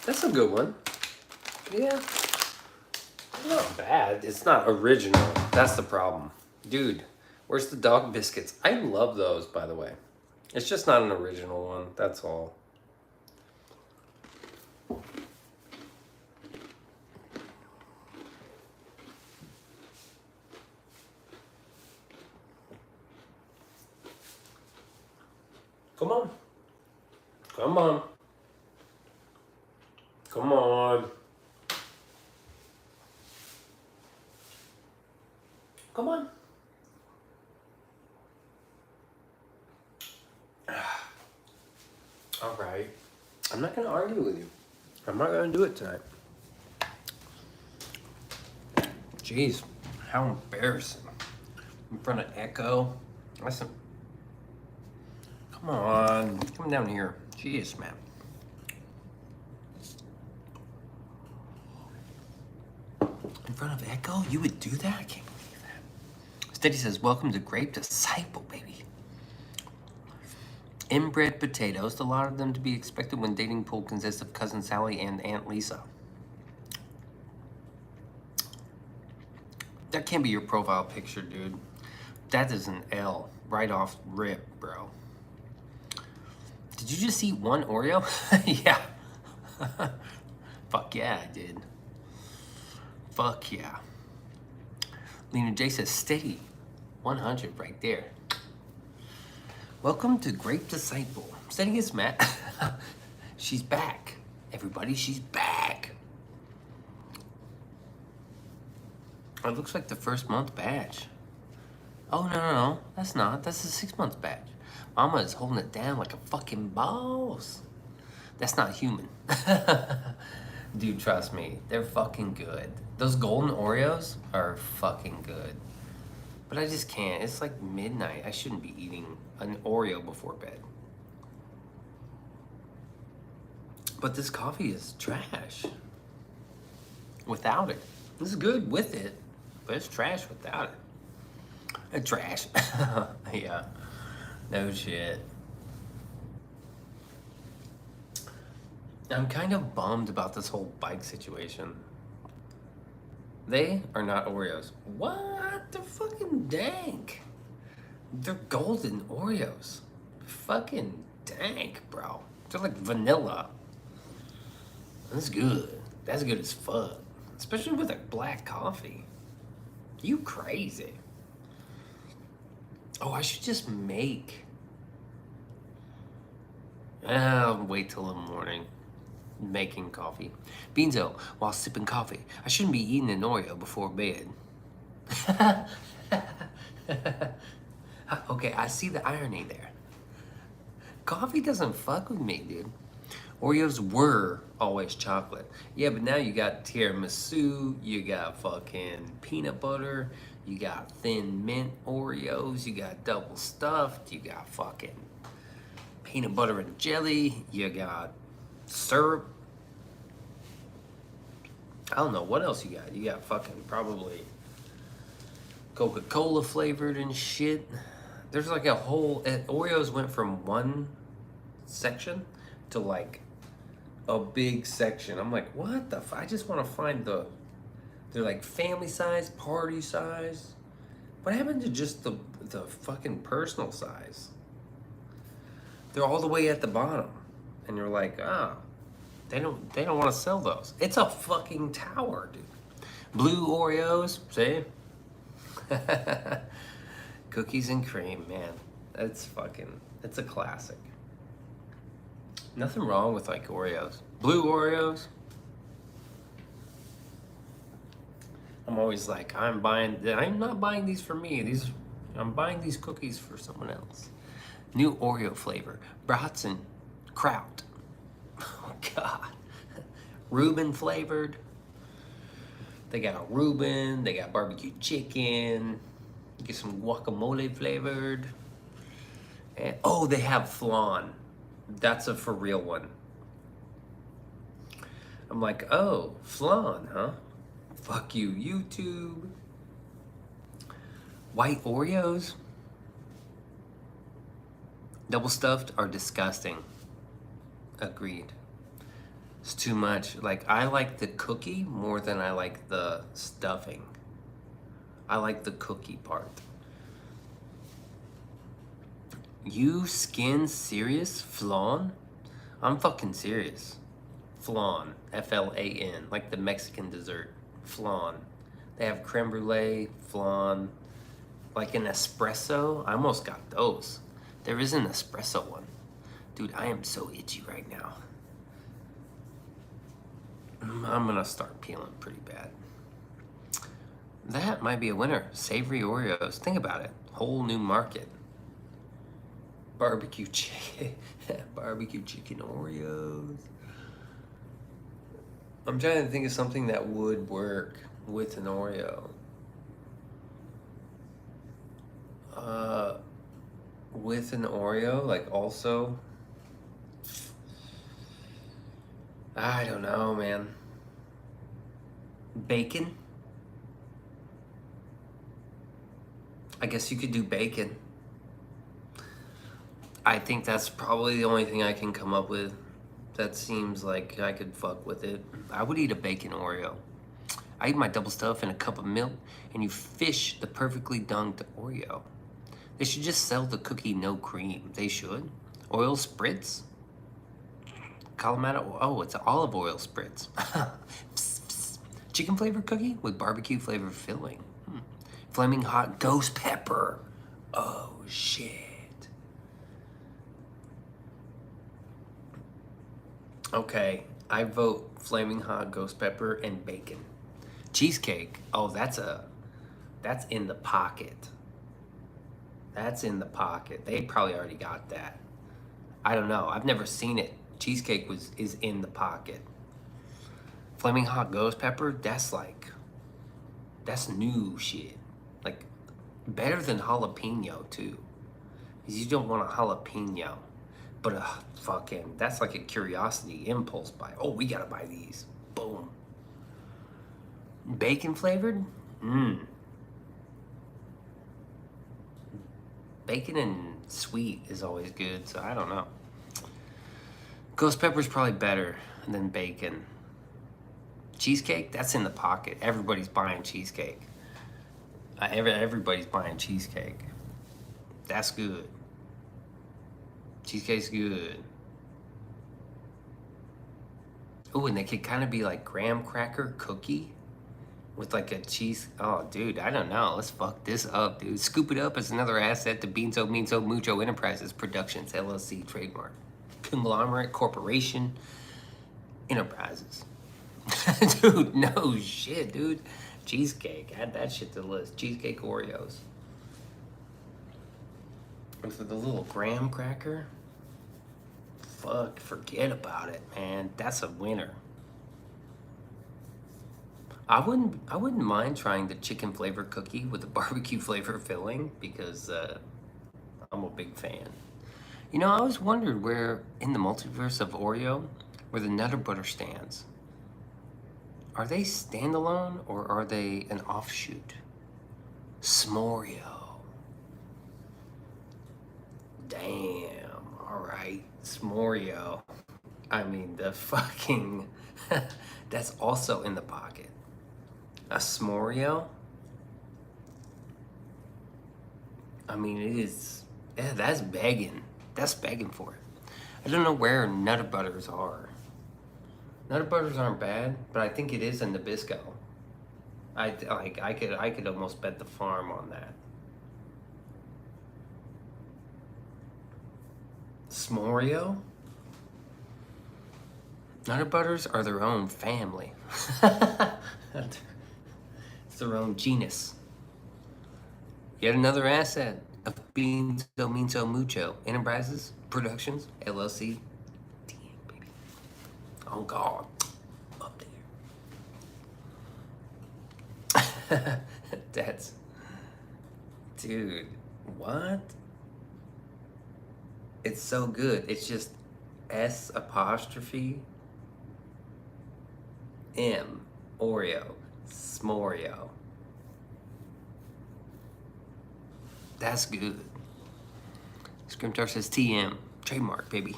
That's a good one. Yeah. Not bad. It's not original. That's the problem. Dude, where's the dog biscuits? I love those, by the way. It's just not an original one. That's all. Come on. Come on. Come on. Come on. All right. I'm not going to argue with you. I'm not going to do it tonight. Jeez, how embarrassing. In front of Echo. Listen. Come on. Come down here. Jeez, man. In front of Echo? You would do that? I can't believe that. Steady says, welcome to Grape Disciple, baby. Inbred potatoes, a lot of them to be expected when dating pool consists of Cousin Sally and Aunt Lisa. That can't be your profile picture, dude. That is an L right off rip, bro. Did you just eat one Oreo? Yeah. Fuck yeah, I did. Fuck yeah. Lena J says, steady. 100 right there. Welcome to Grape Disciple. Steady is Matt. She's back. Everybody, she's back. It looks like the first month badge. Oh, no. That's not. That's the 6 months badge. Mama is holding it down like a fucking boss. That's not human. Dude, trust me. They're fucking good. Those golden Oreos are fucking good. But I just can't. It's like midnight. I shouldn't be eating an Oreo before bed. But this coffee is trash. Without it. This is good with it, but it's trash without it. It's trash. Yeah. No shit. I'm kind of bummed about this whole bike situation. They are not Oreos. What? They're fucking dank. They're golden Oreos. Fucking dank, bro. They're like vanilla. That's good. That's good as fuck. Especially with a black coffee. You crazy. Oh, I should just make. I'll wait till the morning. Making coffee. Beanso, while sipping coffee, I shouldn't be eating an Oreo before bed. Okay, I see the irony there. Coffee doesn't fuck with me, dude. Oreos were always chocolate. Yeah, but now you got tiramisu, you got fucking peanut butter, you got thin mint Oreos, you got double stuffed, you got fucking peanut butter and jelly, you got syrup. I don't know, what else you got? You got fucking probably Coca-Cola flavored and shit. There's like a whole, Oreos went from one section to like a big section. I'm like, what the I just want to find they're like family size, party size. What happened to just the fucking personal size? They're all the way at the bottom. And you're like, they don't want to sell those. It's a fucking tower, dude. Blue Oreos, see? Cookies and cream, man. It's a classic. Nothing wrong with like Oreos. Blue Oreos. I'm always like, I'm not buying these for me. I'm buying these cookies for someone else. New Oreo flavor. Brats and kraut. Oh God. Reuben flavored. They got Reuben, they got barbecue chicken. Get some guacamole flavored. And oh, they have flan. That's a for real one. I'm like, oh, flan, huh? Fuck you, YouTube. White Oreos. Double stuffed are disgusting. Agreed. It's too much. Like, I like the cookie more than I like the stuffing. I like the cookie part. You skin serious? Flan? I'm fucking serious. Flan. F-L-A-N. Like the Mexican dessert. Flan. They have creme brulee, flan. Like an espresso. I almost got those. There is an espresso one. Dude, I am so itchy right now. I'm gonna start peeling pretty bad. That might be a winner. Savory Oreos. Think about it. Whole new market. Barbecue chicken. Barbecue chicken Oreos. I'm trying to think of something that would work with an Oreo. With an Oreo, like also. I don't know, man. Bacon? I guess you could do bacon. I think that's probably the only thing I can come up with that seems like I could fuck with it. I would eat a bacon Oreo. I eat my double stuff in a cup of milk, and you fish the perfectly dunked Oreo. They should just sell the cookie no cream. They should. Oil spritz? Kalamata? Oh, it's olive oil spritz. Chicken flavored cookie with barbecue flavored filling. Flaming hot ghost pepper. Oh, shit. Okay, I vote flaming hot ghost pepper and bacon. Cheesecake. Oh, that's in the pocket. That's in the pocket. They probably already got that. I don't know. I've never seen it. Cheesecake is in the pocket. Flaming hot ghost pepper, that's new shit. Like, better than jalapeno too. Because you don't want a jalapeno. But fucking, that's like a curiosity impulse buy. Oh, we gotta buy these. Boom. Bacon flavored? Bacon and sweet is always good, so I don't know. Ghost pepper's probably better than bacon. Cheesecake? That's in the pocket. Everybody's buying cheesecake. Everybody's buying cheesecake. That's good. Cheesecake's good. Oh, and they could kind of be like graham cracker cookie with like a cheese. Oh, dude, I don't know. Let's fuck this up, dude. Scoop it up as another asset to Beanso Mucho Enterprises Productions, LLC, trademark. Conglomerate Corporation Enterprises. Dude, no shit, dude. Cheesecake. Add that shit to the list. Cheesecake Oreos. And for the little graham cracker, fuck, forget about it, man. That's a winner. I wouldn't mind trying the chicken flavor cookie with the barbecue flavor filling because I'm a big fan. You know, I always wondered where in the multiverse of Oreo, where the Nutter Butter stands. Are they standalone or are they an offshoot? S'moreo. Damn, alright. S'moreo. I mean, the fucking... that's also in the pocket. A s'moreo? I mean, it is... Yeah, that's begging. That's begging for it. I don't know where Nutter Butters are. Nutter Butters aren't bad, but I think it is in Nabisco. I could almost bet the farm on that. S'moreo? Nutter Butters are their own family. It's their own genus. Yet another asset of Beanso Mucho Enterprises Productions, LLC. Damn, baby. Oh, God. Up there. That's... Dude, what? It's so good. It's just S apostrophe M Oreo S'moreo. That's good. Scrimtar says TM trademark, baby.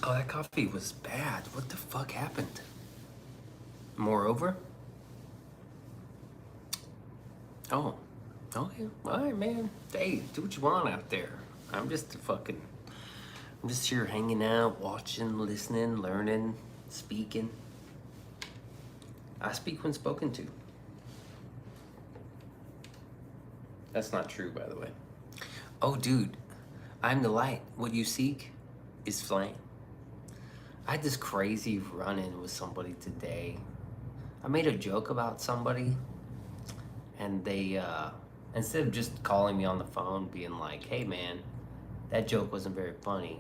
Oh, that coffee was bad. What the fuck happened? Moreover? Oh, okay. All right, man. Hey, do what you want out there. I'm just here hanging out, watching, listening, learning, speaking. I speak when spoken to. That's not true, by the way. Oh, dude. I'm the light. What you seek is flame. I had this crazy run-in with somebody today. I made a joke about somebody, and they, instead of just calling me on the phone being like, hey man, that joke wasn't very funny,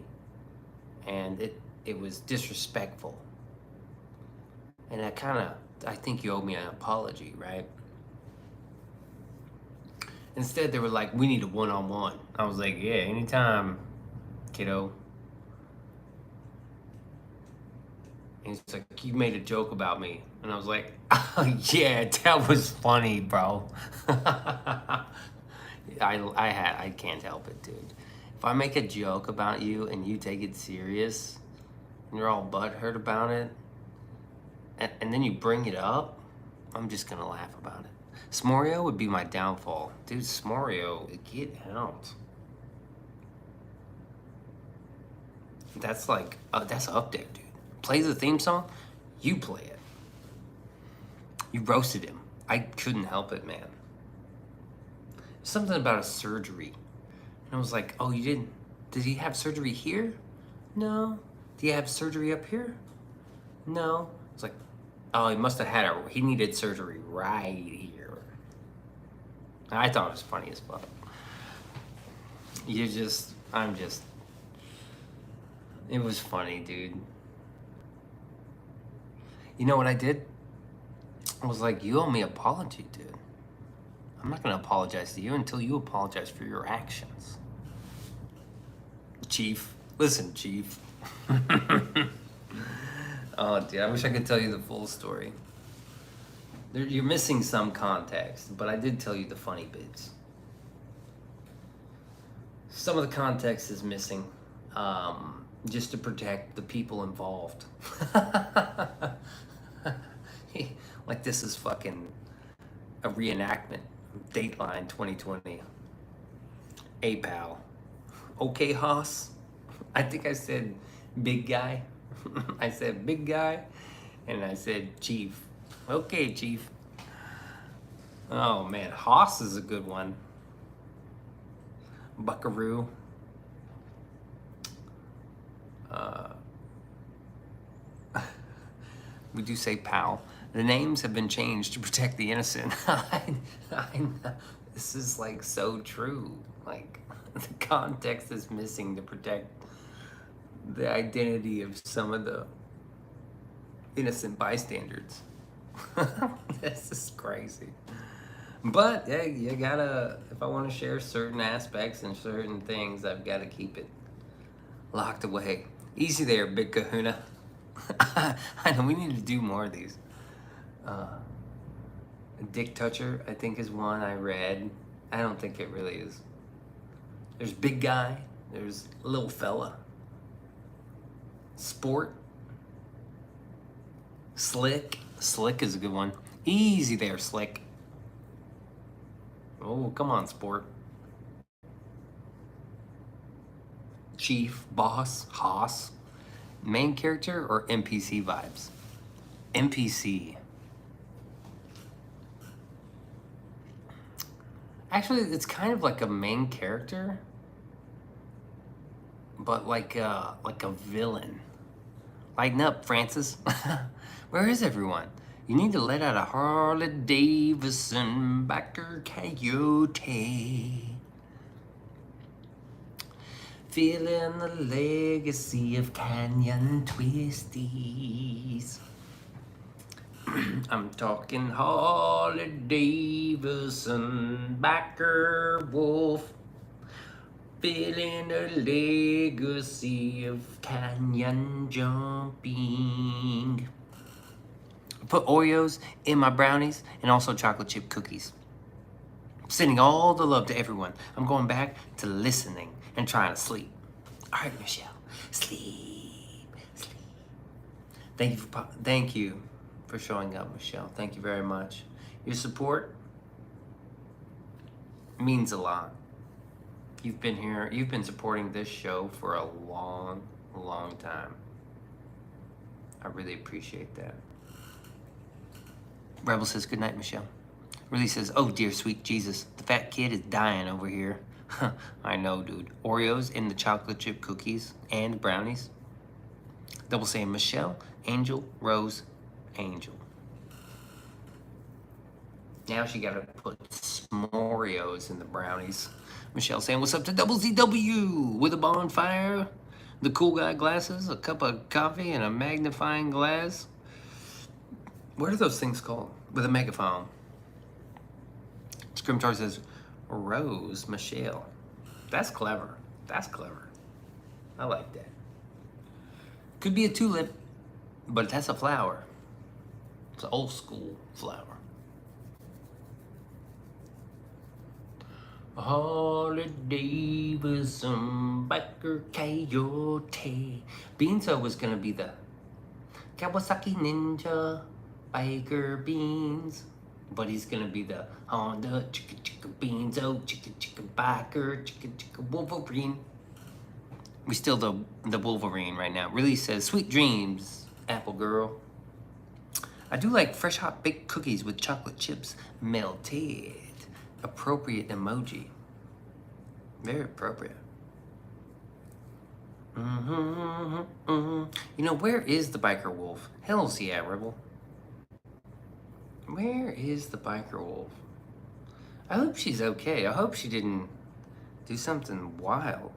and it was disrespectful. And I think you owe me an apology, right? Instead, they were like, we need a one-on-one. I was like, yeah, anytime, kiddo. And he's like, you made a joke about me. And I was like, oh, yeah, that was funny, bro. I can't help it, dude. If I make a joke about you and you take it serious, and you're all butthurt about it, and then you bring it up, I'm just gonna laugh about it. Smorio would be my downfall. Dude, Smorio, get out. That's like, that's up there, dude. Play the theme song, you play it. You roasted him. I couldn't help it, man. Something about a surgery. And I was like, oh, you didn't, did he have surgery here? No. Did he have surgery up here? No. It's like, oh, he must have had he needed surgery right here. I thought it was funny as fuck. It was funny, dude. You know what I did? I was like, you owe me an apology, dude. I'm not gonna apologize to you until you apologize for your actions. Chief. Listen, Chief. Oh, dude, I wish I could tell you the full story. You're missing some context, but I did tell you the funny bits. Some of the context is missing, just to protect the people involved. Like this is fucking a reenactment. Dateline 2020. Hey, pal. Okay, Haas. I think I said big guy. I said big guy, and I said chief. Okay, chief. Oh man, Haas is a good one. Buckaroo. We do say pal. The names have been changed to protect the innocent. I know. This is like so true. Like the context is missing to protect the identity of some of the innocent bystanders. This is crazy. But hey, you gotta, if I want to share certain aspects and certain things, I've got to keep it locked away. Easy there, big kahuna. I know we need to do more of these. Dick Toucher, I think, is one I read. I don't think it really is. There's big guy. There's little fella. Sport. Slick. Slick is a good one. Easy there, Slick. Oh, come on, sport. Chief, boss, Haas. Main character or NPC vibes? NPC. Actually, it's kind of like a main character, but like a villain. Lighten up, Francis. Where is everyone? You need to let out a Harley Davidson backer coyote. Feeling the legacy of Canyon Twisties. I'm talking Harley Davidson backer wolf. Feeling the legacy of canyon jumping. Put Oreos in my brownies and also chocolate chip cookies. Sending all the love to everyone. I'm going back to listening and trying to sleep. All right, Michelle, sleep, sleep. Thank you for showing up, Michelle. Thank you very much. Your support means a lot. You've been here, you've been supporting this show for a long, long time. I really appreciate that. Rebel says, good night, Michelle. Really says, oh dear sweet Jesus, the fat kid is dying over here. I know, dude. Oreos in the chocolate chip cookies and brownies. Double saying Michelle, Angel, Rose, Angel. Now she gotta put s'moreos in the brownies. Michelle saying, what's up to Double ZW with a bonfire, the cool guy glasses, a cup of coffee, and a magnifying glass. What are those things called? With a megaphone. Scrimtar says, Rose, Michelle. That's clever. That's clever. I like that. Could be a tulip, but that's a flower. It's an old school flower. Harley Davidson, biker coyote. Beanso was gonna be the Kawasaki Ninja, biker beans. But he's gonna be the Honda, chicka chicka Beanso, chicka chicka biker, chicka chicka Wolverine. We still the Wolverine right now. Really says, sweet dreams, Apple Girl. I do like fresh hot baked cookies with chocolate chips melted. Appropriate emoji. Very appropriate. You know, where is the biker wolf? Hell's yeah, Rebel. Where is the biker wolf? I hope she's okay. I hope she didn't do something wild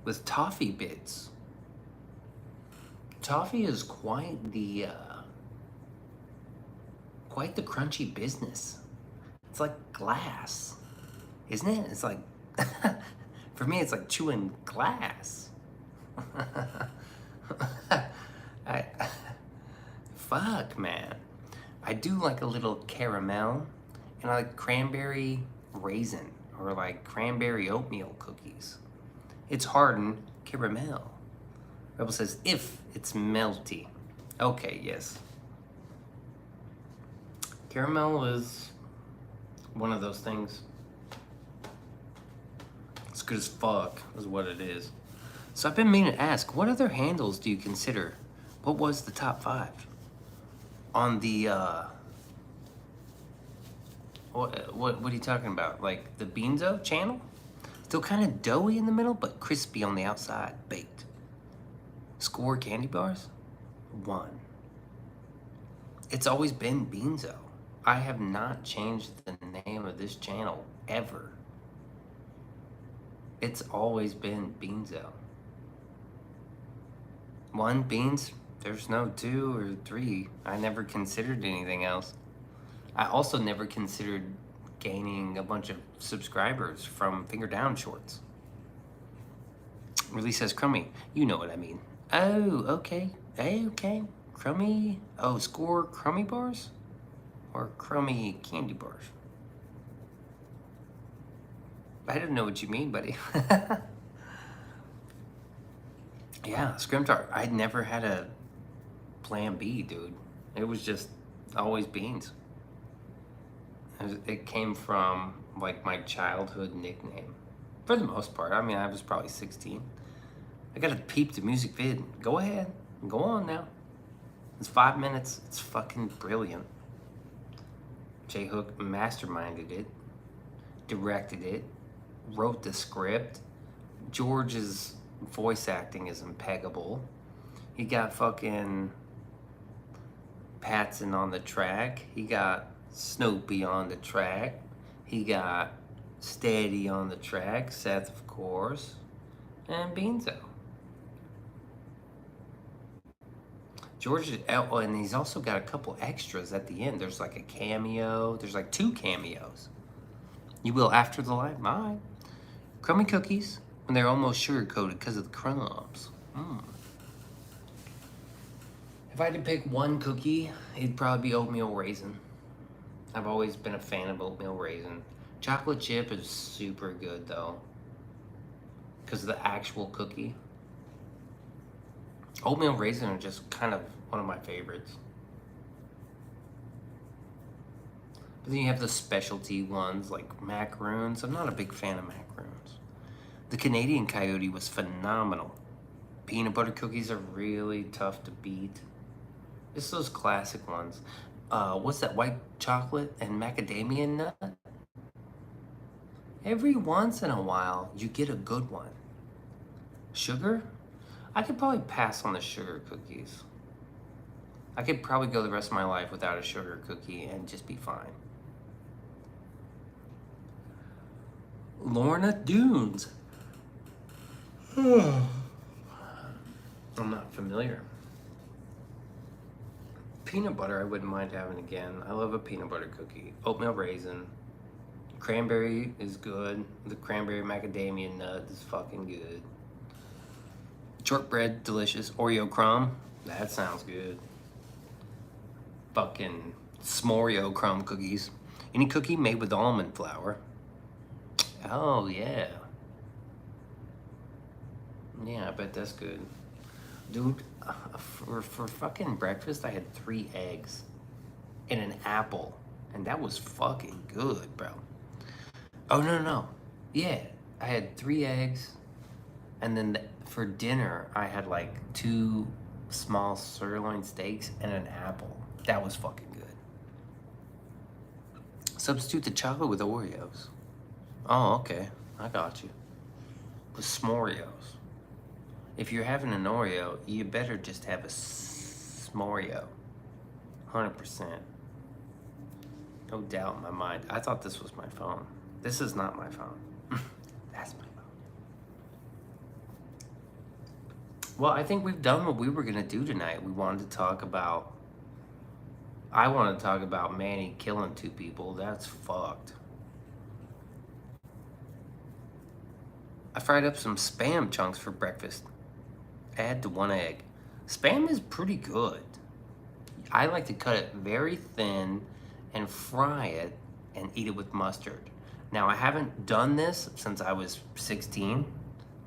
with toffee bits. Toffee is quite the crunchy business. It's like glass, isn't it? It's like, for me, it's like chewing glass. Fuck, man. I do like a little caramel, and I like cranberry raisin, or like cranberry oatmeal cookies. It's hardened caramel. Rebel says, if it's melty. Okay, yes. Caramel is one of those things. It's good as fuck, is what it is. So I've been meaning to ask, what other handles do you consider? What was the top 5? On the, what are you talking about? Like the Beanso channel? Still kind of doughy in the middle, but crispy on the outside, baked. Score candy bars? 1. It's always been Beanso. I have not changed the name of this channel ever. It's always been Beanso. 1 beans, there's no 2 or 3. I never considered anything else. I also never considered gaining a bunch of subscribers from Finger Down Shorts. Release says crummy. You know what I mean. Oh, okay. Hey, okay. Crummy. Oh, score crummy bars? Or crummy candy bars? I don't know what you mean, buddy. Yeah, Scrimtar. I never had a plan B, dude. It was just always beans. It came from like my childhood nickname. For the most part. I mean, I was probably 16. I gotta peep the music vid. Go ahead. Go on now. It's 5 minutes. It's fucking brilliant. J Hook masterminded it, directed it, wrote the script. George's voice acting is impeccable. He got fucking Patson on the track. He got Snoopy on the track. He got Steady on the track. Seth, of course. And Beanso. George, oh, and he's also got a couple extras at the end. There's like a cameo. There's like 2 cameos. You will after the live. Bye. Crummy cookies when they're almost sugar-coated because of the crumbs. If I had to pick one cookie, it'd probably be oatmeal raisin. I've always been a fan of oatmeal raisin. Chocolate chip is super good though, because of the actual cookie. Oatmeal raisin are just kind of one of my favorites. But then you have the specialty ones like macaroons. I'm not a big fan of macaroons. The Canadian Coyote was phenomenal. Peanut butter cookies are really tough to beat. It's those classic ones. What's that, white chocolate and macadamia nut? Every once in a while, you get a good one. Sugar? I could probably pass on the sugar cookies. I could probably go the rest of my life without a sugar cookie and just be fine. Lorna Dunes. I'm not familiar. Peanut butter I wouldn't mind having again. I love a peanut butter cookie. Oatmeal raisin. Cranberry is good. The cranberry macadamia nut is fucking good. Shortbread, delicious. Oreo crumb, that sounds good. Fucking S'moreo crumb cookies. Any cookie made with almond flour. Oh, yeah. Yeah, I bet that's good. Dude, for fucking breakfast, I had 3 eggs and an apple. And that was fucking good, bro. Oh, no. Yeah, I had 3 eggs. And then for dinner, I had like 2 small sirloin steaks and an apple. That was fucking good. Substitute the chocolate with Oreos. Oh, okay. I got you. With S'moreos. If you're having an Oreo, you better just have a S'moreo. 100%. No doubt in my mind. I thought this was my phone. This is not my phone. That's my phone. Well, I think we've done what we were going to do tonight. I wanted to talk about Manny killing 2 people. That's fucked. I fried up some Spam chunks for breakfast. Add to 1 egg. Spam is pretty good. I like to cut it very thin and fry it and eat it with mustard. Now, I haven't done this since I was 16,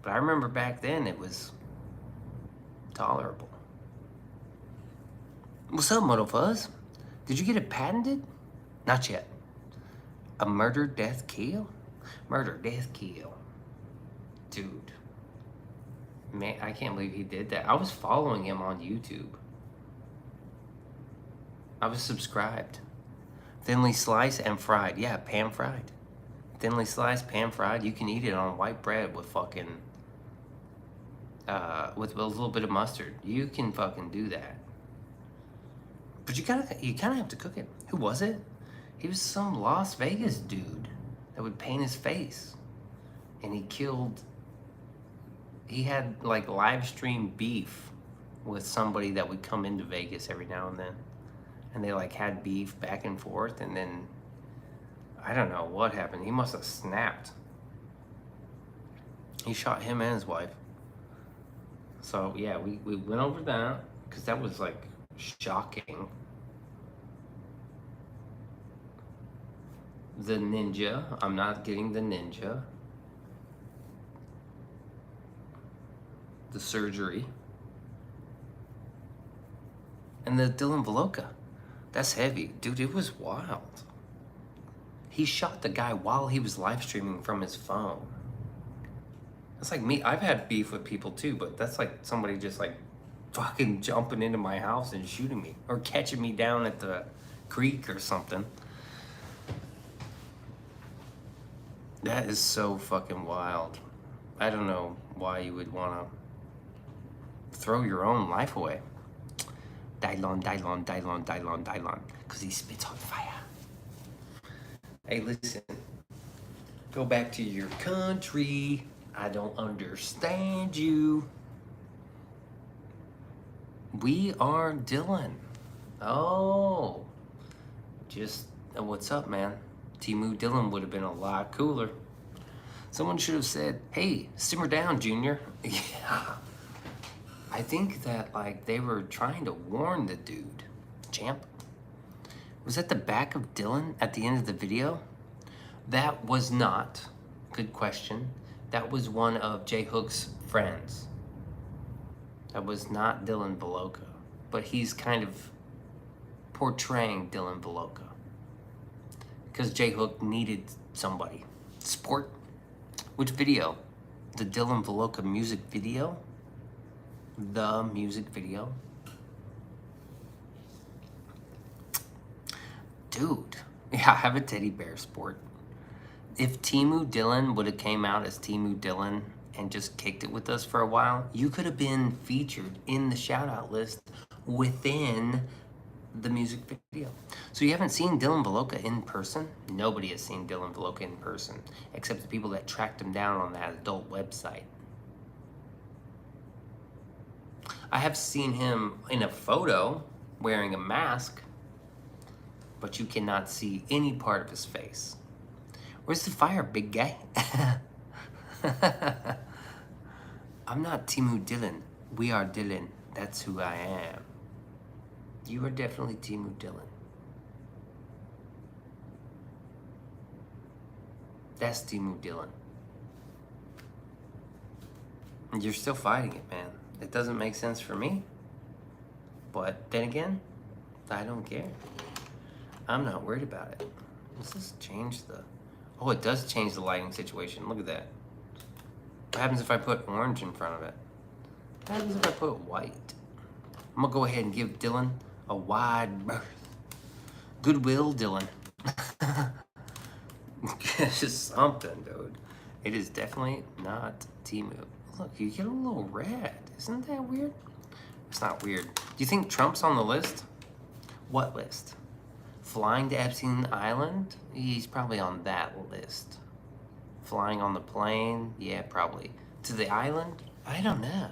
but I remember back then it was tolerable. What's up, Muddle Fuzz? Did you get it patented? Not yet. A murder, death, kill? Murder, death, kill. Dude. Man, I can't believe he did that. I was following him on YouTube. I was subscribed. Thinly sliced and fried. Yeah, pan fried. Thinly sliced, pan fried. You can eat it on white bread with fucking with a little bit of mustard. You can fucking do that. But you kind of have to cook it. Who was it? He was some Las Vegas dude that would paint his face. And he had like live stream beef with somebody that would come into Vegas every now and then. And they like had beef back and forth, and then I don't know what happened. He must have snapped. He shot him and his wife. So yeah, we went over that because that was like shocking. The ninja. I'm not getting the ninja. The surgery. And the Dylan Velloca. That's heavy. Dude, it was wild. He shot the guy while he was live streaming from his phone. That's like me. I've had beef with people too, but that's like somebody just like fucking jumping into my house and shooting me or catching me down at the creek or something. That is so fucking wild. I don't know why you would want to throw your own life away. Dylon, because he spits on fire. Hey, listen. Go back to your country. I don't understand you. We are Dylan. Oh. Just, what's up, man? Timu Dylan would have been a lot cooler. Someone should have said, hey, simmer down, Junior. Yeah. I think that, like, they were trying to warn the dude. Champ. Was that the back of Dylan at the end of the video? That was not. Good question. That was one of J Hook's friends. That was not Dylan Velloca. But he's kind of portraying Dylan Velloca. Because J Hook needed somebody. Support. Which video? The Dylan Velloca music video? The music video? Dude. Yeah, I have a teddy bear sport. If Timu Dylan would have came out as Timu Dylan and just kicked it with us for a while, you could have been featured in the shout out list within the music video. So you haven't seen Dylan Velloca in person? Nobody has seen Dylan Velloca in person, except the people that tracked him down on that adult website. I have seen him in a photo wearing a mask, but you cannot see any part of his face. Where's the fire, big guy? I'm not Timu Dylan. We are Dylan. That's who I am. You are definitely Timu Dylan. That's Timu Dylan. And you're still fighting it, man. It doesn't make sense for me. But then again, I don't care. I'm not worried about it. Let's just change the... Oh, it does change the lighting situation. Look at that. What happens if I put orange in front of it? What happens if I put white? I'm gonna go ahead and give Dylan a wide berth. Goodwill, Dylan. It's just something, dude. It is definitely not Timu. Look, you get a little red. Isn't that weird? It's not weird. Do you think Trump's on the list? What list? Flying to Epstein Island? He's probably on that list. Flying on the plane? Yeah, probably. To the island? I don't know.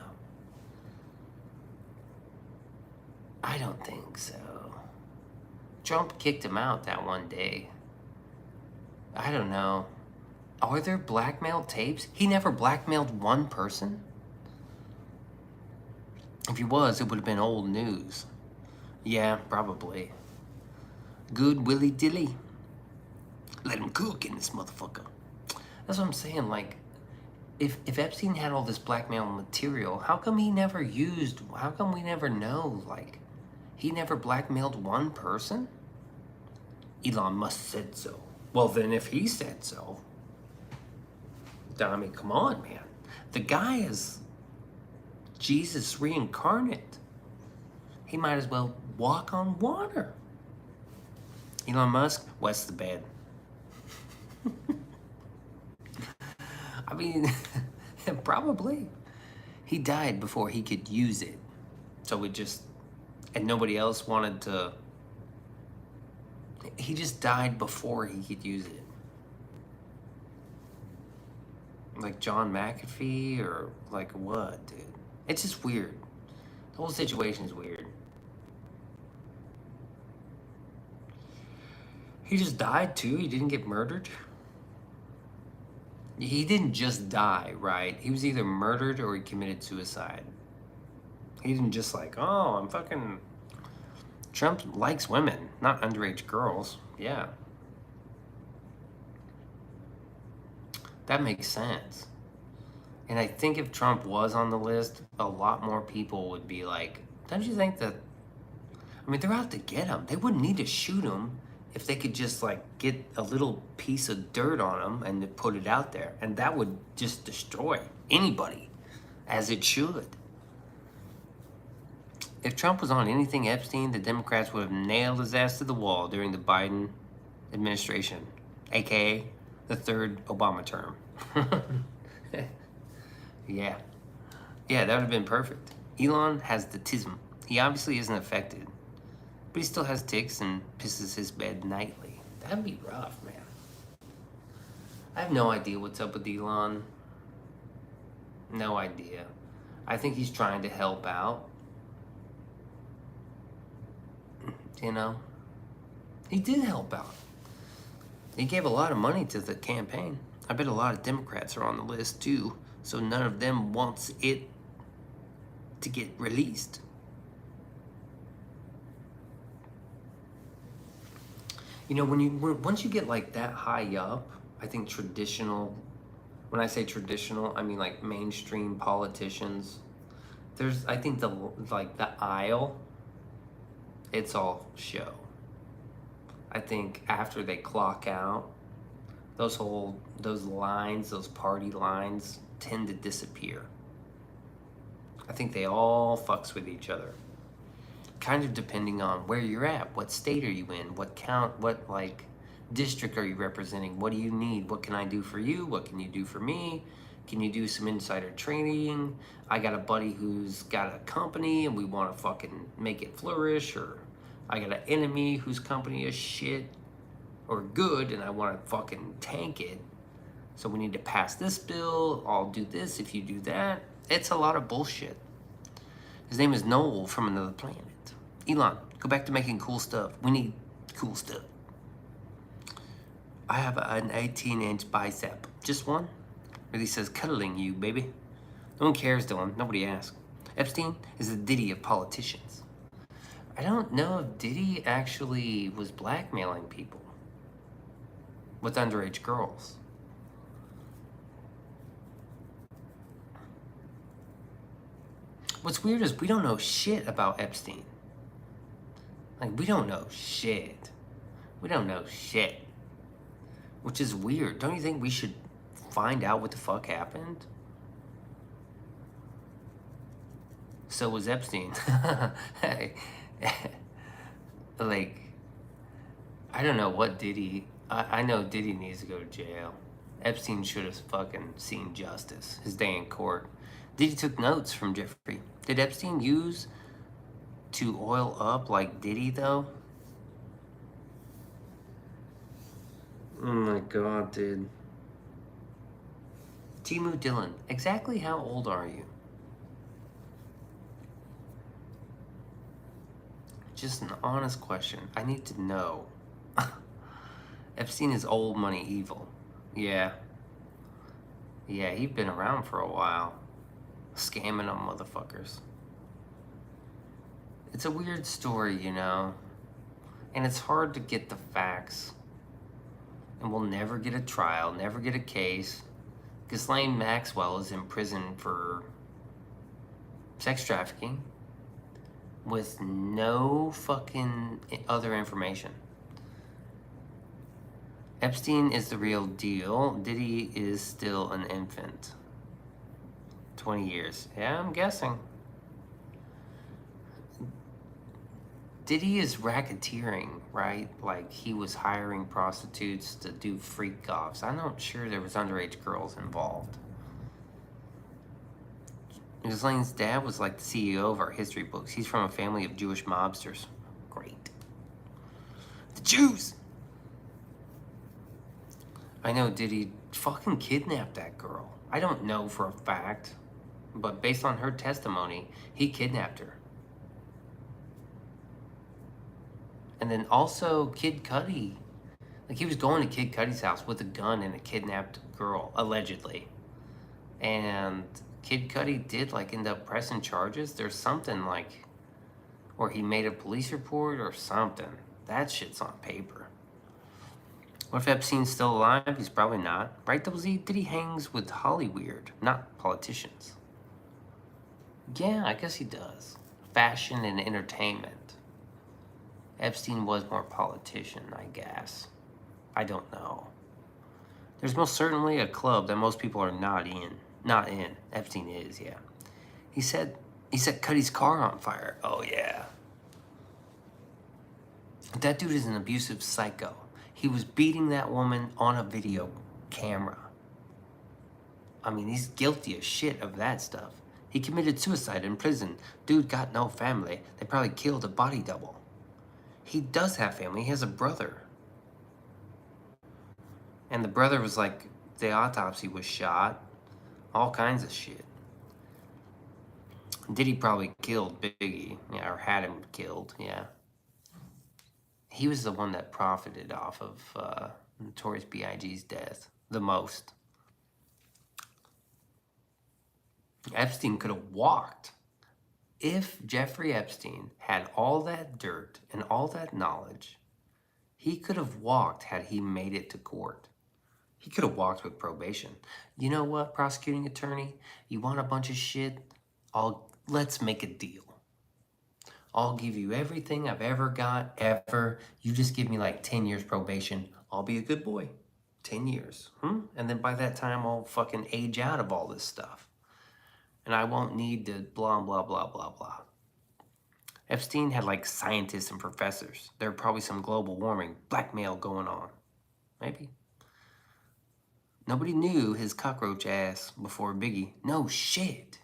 I don't think so. Trump kicked him out that one day. I don't know. Are there blackmail tapes? He never blackmailed one person? If he was, it would have been old news. Yeah, probably. Good willy dilly. Let him cook in this motherfucker. That's what I'm saying, like, if Epstein had all this blackmail material, how come he never used, how come we never know, like, he never blackmailed one person? Elon Musk said so. Well, then if he said so, I mean, come on, man. The guy is Jesus reincarnate. He might as well walk on water. Elon Musk, wet's the bed. I mean, probably. He died before he could use it. So it just, and nobody else wanted to, he just died before he could use it. Like John McAfee or like what, dude? It's just weird. The whole situation is weird. He just died too? He didn't get murdered? He didn't just die, right? He was either murdered or he committed suicide. He didn't just like, oh, I'm fucking... Trump likes women, not underage girls. Yeah. That makes sense. And I think if Trump was on the list, a lot more people would be like, don't you think that... I mean, they're out to get him. They wouldn't need to shoot him if they could just like get a little piece of dirt on him and put it out there. And that would just destroy anybody, as it should. If Trump was on anything Epstein, the Democrats would have nailed his ass to the wall during the Biden administration, aka the third Obama term. Yeah. Yeah, that would have been perfect. Elon has the tism. He obviously isn't affected, but he still has tics and pisses his bed nightly. That'd be rough, man. I have no idea what's up with Elon. No idea. I think he's trying to help out. You know? He did help out. He gave a lot of money to the campaign. I bet a lot of Democrats are on the list too, so none of them wants it to get released. You know, once you get like that high up, I think traditional, when I say traditional, I mean like mainstream politicians, I think the aisle, it's all show. I think after they clock out, those lines, those party lines tend to disappear. I think they all fucks with each other. Kind of depending on where you're at, what state are you in, what like district are you representing, what do you need, what can I do for you, what can you do for me, Can you do some insider trading? I got a buddy who's got a company and we want to fucking make it flourish. Or I got an enemy whose company is shit or good and I want to fucking tank it. So we need to pass this bill. I'll do this if you do that. It's a lot of bullshit. His name is Noel from another planet. Elon, go back to making cool stuff. We need cool stuff. I have an 18-inch bicep. Just one? Really says cuddling you, baby. No one cares, Dylan. Nobody asks. Epstein is the Diddy of politicians. I don't know if Diddy actually was blackmailing people with underage girls. What's weird is we don't know shit about Epstein. Like, we don't know shit. We don't know shit. Which is weird. Don't you think we should find out what the fuck happened? So was Epstein. Hey. Like, I don't know what Diddy... I know Diddy needs to go to jail. Epstein should have fucking seen justice. His day in court. Diddy took notes from Jeffrey. Did Epstein use to oil up like Diddy, though? Oh my god, dude. Timu Dylan, exactly how old are you? Just an honest question. I need to know. Epstein is old money evil. Yeah. Yeah, he's been around for a while. Scamming on motherfuckers. It's a weird story, you know? And it's hard to get the facts. And we'll never get a trial, never get a case. Ghislaine Maxwell is in prison for sex trafficking with no fucking other information. Epstein is the real deal. Diddy is still an infant. 20 years. Yeah, I'm guessing. Diddy is racketeering, right? Like, he was hiring prostitutes to do freak offs. I'm not sure there was underage girls involved. Ghislaine's dad was like the CEO of our history books. He's from a family of Jewish mobsters. Great. The Jews! I know Diddy fucking kidnapped that girl. I don't know for a fact, but based on her testimony, he kidnapped her. And then also Kid Cudi. Like, he was going to Kid Cudi's house with a gun and a kidnapped girl, allegedly. And Kid Cudi did, like, end up pressing charges. There's something, like, or he made a police report or something. That shit's on paper. What if Epstein's still alive? He's probably not. Right, Double Z? Diddy hangs with Hollyweird, not politicians. Yeah, I guess he does. Fashion and entertainment. Epstein was more politician, I guess. I don't know. There's most certainly a club that most people are not in. Not in. Epstein is, yeah. He set Cudi's car on fire. Oh, yeah. That dude is an abusive psycho. He was beating that woman on a video camera. I mean, he's guilty as shit of that stuff. He committed suicide in prison. Dude got no family. They probably killed a body double. He does have family. He has a brother. And the brother was like, the autopsy was shot. All kinds of shit. Diddy probably killed Biggie. Yeah, or had him killed, yeah. He was the one that profited off of Notorious B.I.G.'s death the most. Epstein could have walked. If Jeffrey Epstein had all that dirt and all that knowledge, he could have walked had he made it to court. He could have walked with probation. You know what, prosecuting attorney? You want a bunch of shit? Let's make a deal. I'll give you everything I've ever got, ever. You just give me like 10 years probation. I'll be a good boy. 10 years. And then by that time, I'll fucking age out of all this stuff. And I won't need to blah, blah, blah, blah, blah. Epstein had like scientists and professors. There are probably some global warming, blackmail going on. Maybe. Nobody knew his cockroach ass before Biggie. No shit.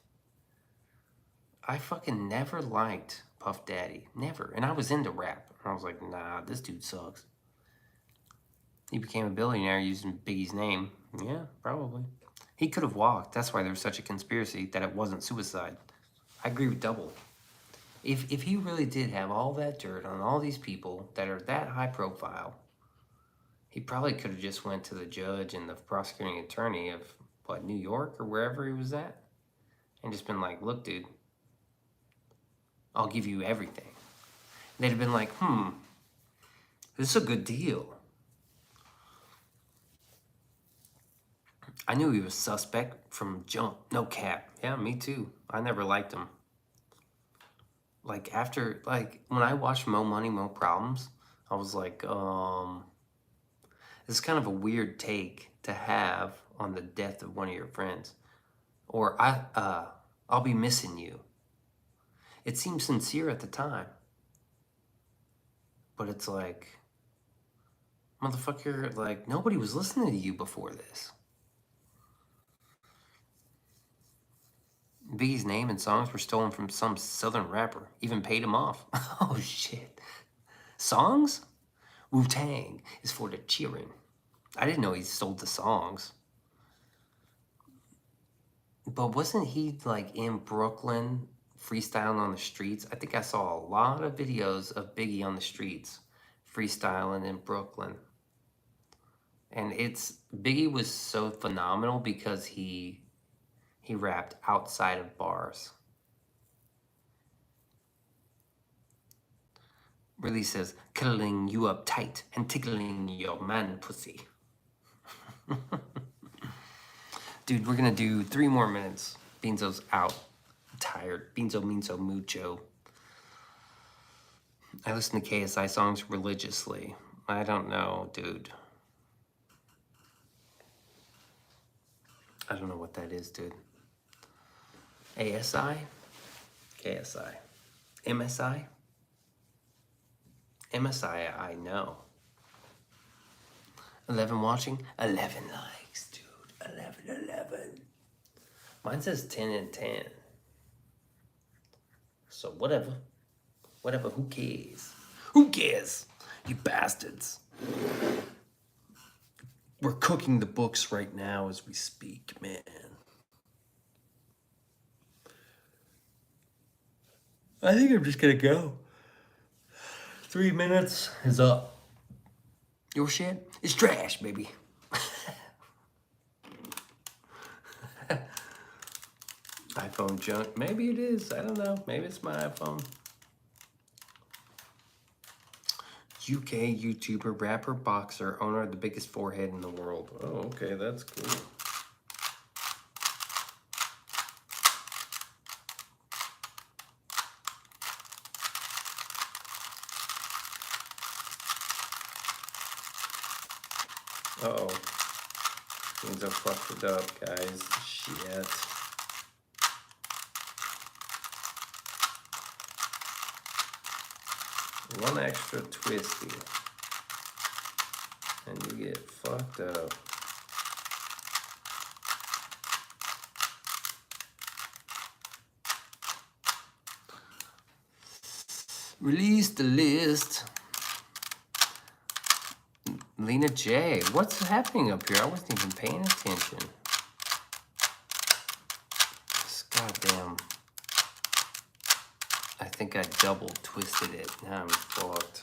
I fucking never liked Puff Daddy. Never. And I was into rap. And I was like, nah, this dude sucks. He became a billionaire using Biggie's name. Yeah, probably. He could have walked. That's why there was such a conspiracy that it wasn't suicide. I agree with Double. If he really did have all that dirt on all these people that are that high profile, he probably could have just went to the judge and the prosecuting attorney of, what, New York or wherever he was at, and just been like, look, dude, I'll give you everything. They'd have been like, this is a good deal. I knew he was suspect from jump. No cap. Yeah, me too. I never liked him. Like, after, like, when I watched Mo Money, Mo Problems, I was like, this is kind of a weird take to have on the death of one of your friends. Or, I'll be missing you. It seemed sincere at the time. But it's like, motherfucker, like, nobody was listening to you before this. Biggie's name and songs were stolen from some southern rapper. Even paid him off. Oh, shit. Songs? Wu-Tang is for the cheering. I didn't know he stole the songs. But wasn't he, like, in Brooklyn freestyling on the streets? I think I saw a lot of videos of Biggie on the streets freestyling in Brooklyn. And Biggie was so phenomenal because he rapped outside of bars. Really says, cuddling you up tight and tickling your man pussy. Dude, we're gonna do 3 more minutes. Beanso's out. I'm tired. Beanso means so mucho. I listen to KSI songs religiously. I don't know, dude. I don't know what that is, dude. ASI? KSI. MSI? MSI, I know. 11 watching? 11 likes, dude. 11. Mine says 10 and 10. So whatever. Whatever, who cares? Who cares? You bastards. We're cooking the books right now as we speak, man. I think I'm just gonna go. 3 minutes is up. Your shit is trash, baby. iPhone junk. Maybe it is. I don't know. Maybe it's my iPhone. UK YouTuber, rapper, boxer, owner of the biggest forehead in the world. Oh, okay. That's cool. Uh-oh. Things are fucked it up, guys. Shit. One extra twisty. And you get fucked up. Release the list. Lena J. What's happening up here? I wasn't even paying attention. This goddamn. I think I double twisted it. Now I'm fucked.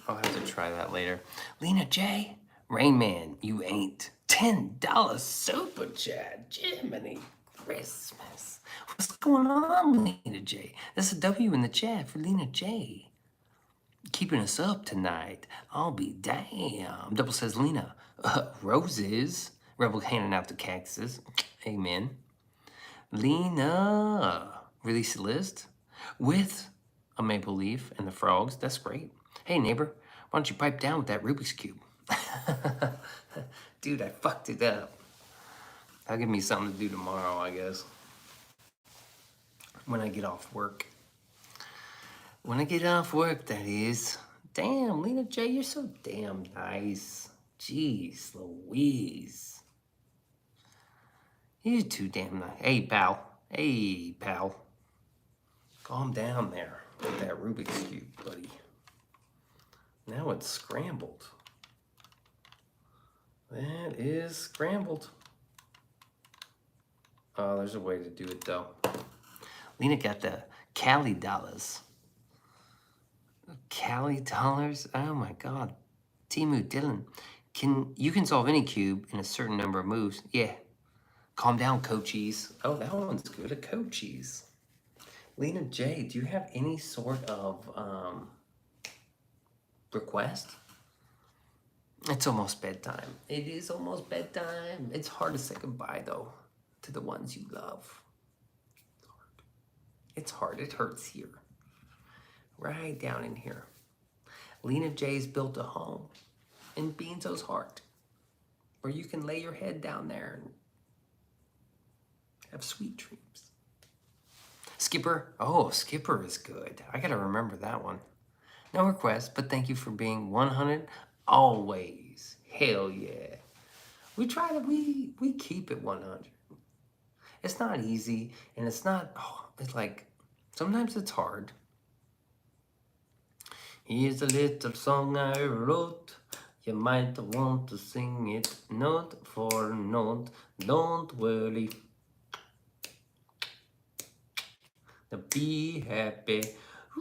I'll have to try that later. Lena J. Rain Man, you ain't. $10 super chat. Jiminy Christmas. What's going on, Lena J? That's a W in the chat for Lena J. Keeping us up tonight. I'll be damn. Double says Lena. Roses. Rebel handing out the cactuses. Amen. Lena. Release a list with a maple leaf and the frogs. That's great. Hey, neighbor. Why don't you pipe down with that Rubik's Cube? Dude, I fucked it up. That'll give me something to do tomorrow, I guess. When I get off work. When I get off work, that is. Damn, Lena J, you're so damn nice. Jeez Louise. You're too damn nice. Hey, pal. Hey, pal. Calm down there with that Rubik's Cube, buddy. Now it's scrambled. That is scrambled. Oh, there's a way to do it, though. Lena got the Cali dollars. Cali dollars? Oh my god. Timu, Dylan, you can solve any cube in a certain number of moves. Yeah. Calm down, coachies. Oh, that one's good. A coachies. Lena J, do you have any sort of request? It's almost bedtime. It is almost bedtime. It's hard to say goodbye, though, to the ones you love. It's hard. It hurts here. Right down in here. Lena J's built a home in Beanso's heart where you can lay your head down there and have sweet dreams. Skipper. Oh, Skipper is good. I gotta remember that one. No request, but thank you for being 100 always. Hell yeah. We try to, we keep it 100. It's not easy, and it's not, it's like, sometimes it's hard. Here's a little song I wrote. You might want to sing it note for note. Don't worry. Now be happy. Ooh,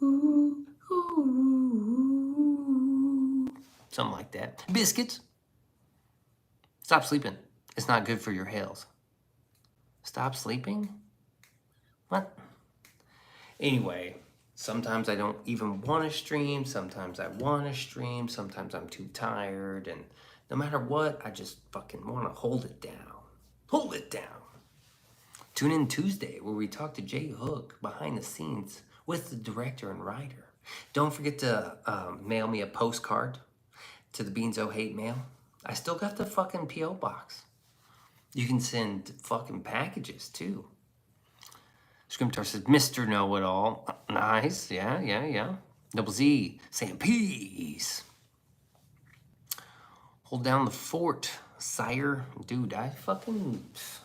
ooh, ooh. Something like that. Biscuits. Stop sleeping. It's not good for your health. Stop sleeping? What? Anyway, sometimes I don't even want to stream. Sometimes I want to stream. Sometimes I'm too tired. And no matter what, I just fucking want to hold it down. Hold it down. Tune in Tuesday where we talk to Jay Hook behind the scenes with the director and writer. Don't forget to mail me a postcard to the Beanso Hate Mail. I still got the fucking P.O. box. You can send fucking packages too. Scrimtar says, Mr. Know-It-All. Nice, yeah. Double Z saying peace. Hold down the fort, sire. Dude, I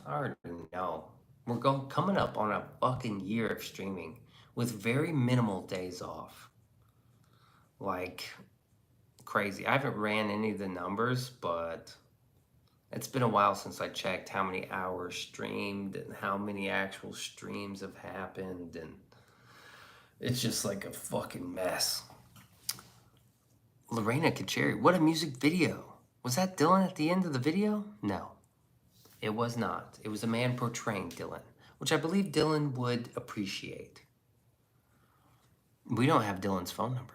already know. We're coming up on a fucking year of streaming with very minimal days off. Like, crazy. I haven't ran any of the numbers, but it's been a while since I checked how many hours streamed and how many actual streams have happened, and it's just like a fucking mess. Lorena Kacheri, what a music video. Was that Dylan at the end of the video? No, it was not. It was a man portraying Dylan, which I believe Dylan would appreciate. We don't have Dylan's phone number.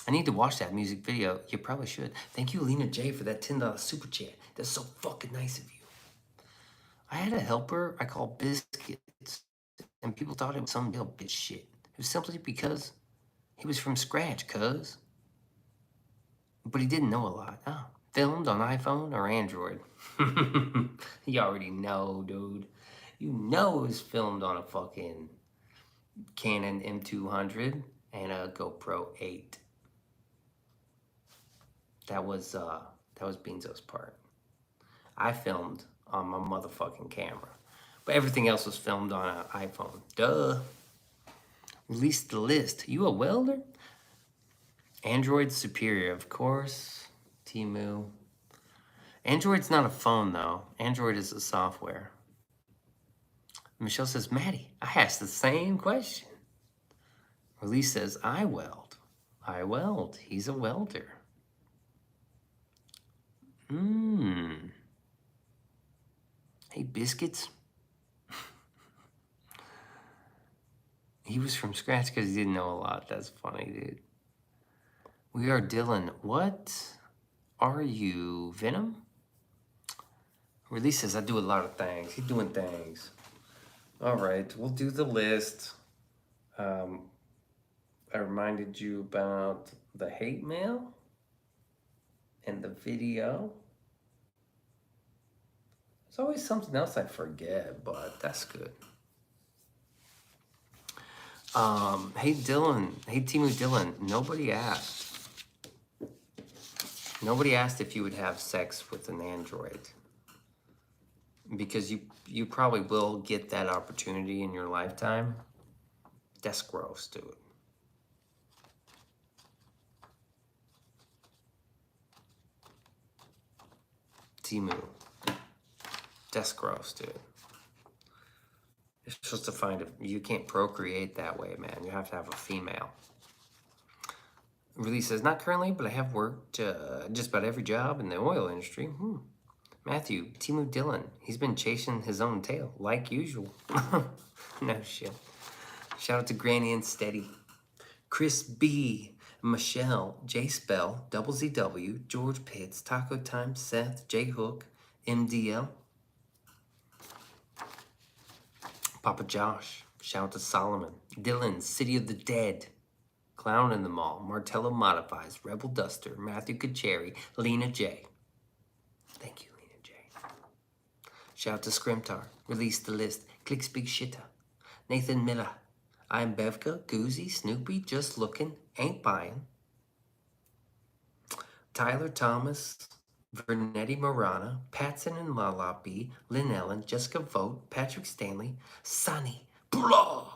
I need to watch that music video. You probably should. Thank you, Lena J, for that $10 super chat. That's so fucking nice of you. I had a helper I called Biscuits, and people thought it was some real bitch shit. It was simply because he was from scratch, cuz. But he didn't know a lot. Oh, filmed on iPhone or Android? You already know, dude. You know it was filmed on a fucking Canon M200 and a GoPro 8. That was Beanso's part. I filmed on my motherfucking camera. But everything else was filmed on an iPhone. Duh. Release the list. You a welder? Android's superior, of course. Timu. Android's not a phone, though. Android is a software. Michelle says, Maddie, I asked the same question. Release says, I weld. I weld. He's a welder. Hey, Biscuits. He was from scratch because he didn't know a lot. That's funny, dude. We are Dylan. What are you, Venom? Release says, I do a lot of things. He's doing things. All right, we'll do the list. I reminded you about the hate mail and the video. There's always something else I forget, but that's good. Hey Dylan. Hey Timu Dylan. Nobody asked if you would have sex with an android. Because you probably will get that opportunity in your lifetime. That's gross, dude. Timu. That's gross, dude. You're supposed to find you can't procreate that way, man. You have to have a female. Really says, not currently, but I have worked just about every job in the oil industry. Matthew, Timu Dillon, he's been chasing his own tail, like usual. No shit. Shout out to Granny and Steady. Chris B, Michelle, J Spell, Double ZW, George Pitts, Taco Time, Seth, J Hook, MDL. Papa Josh, shout out to Solomon. Dylan, City of the Dead. Clown in the Mall, Martello Modifies, Rebel Duster, Matthew Kacheri, Lena J. Thank you, Lena J. Shout out to Scrimtar, Release the List, Click Speak Shitta, Nathan Miller, I'm Bevka, Goozy, Snoopy, Just Looking, Ain't Buying. Tyler Thomas, Vernetti Morana, Patson and Lala B, Lynn Ellen, Jessica Vogt, Patrick Stanley, Sonny, Blah,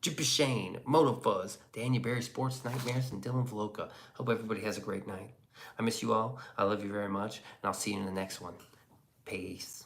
Jipper Shane, Moto Fuzz, Daniel Berry, Sports Nightmares, and Dylan Velloca. Hope everybody has a great night. I miss you all. I love you very much, and I'll see you in the next one. Peace.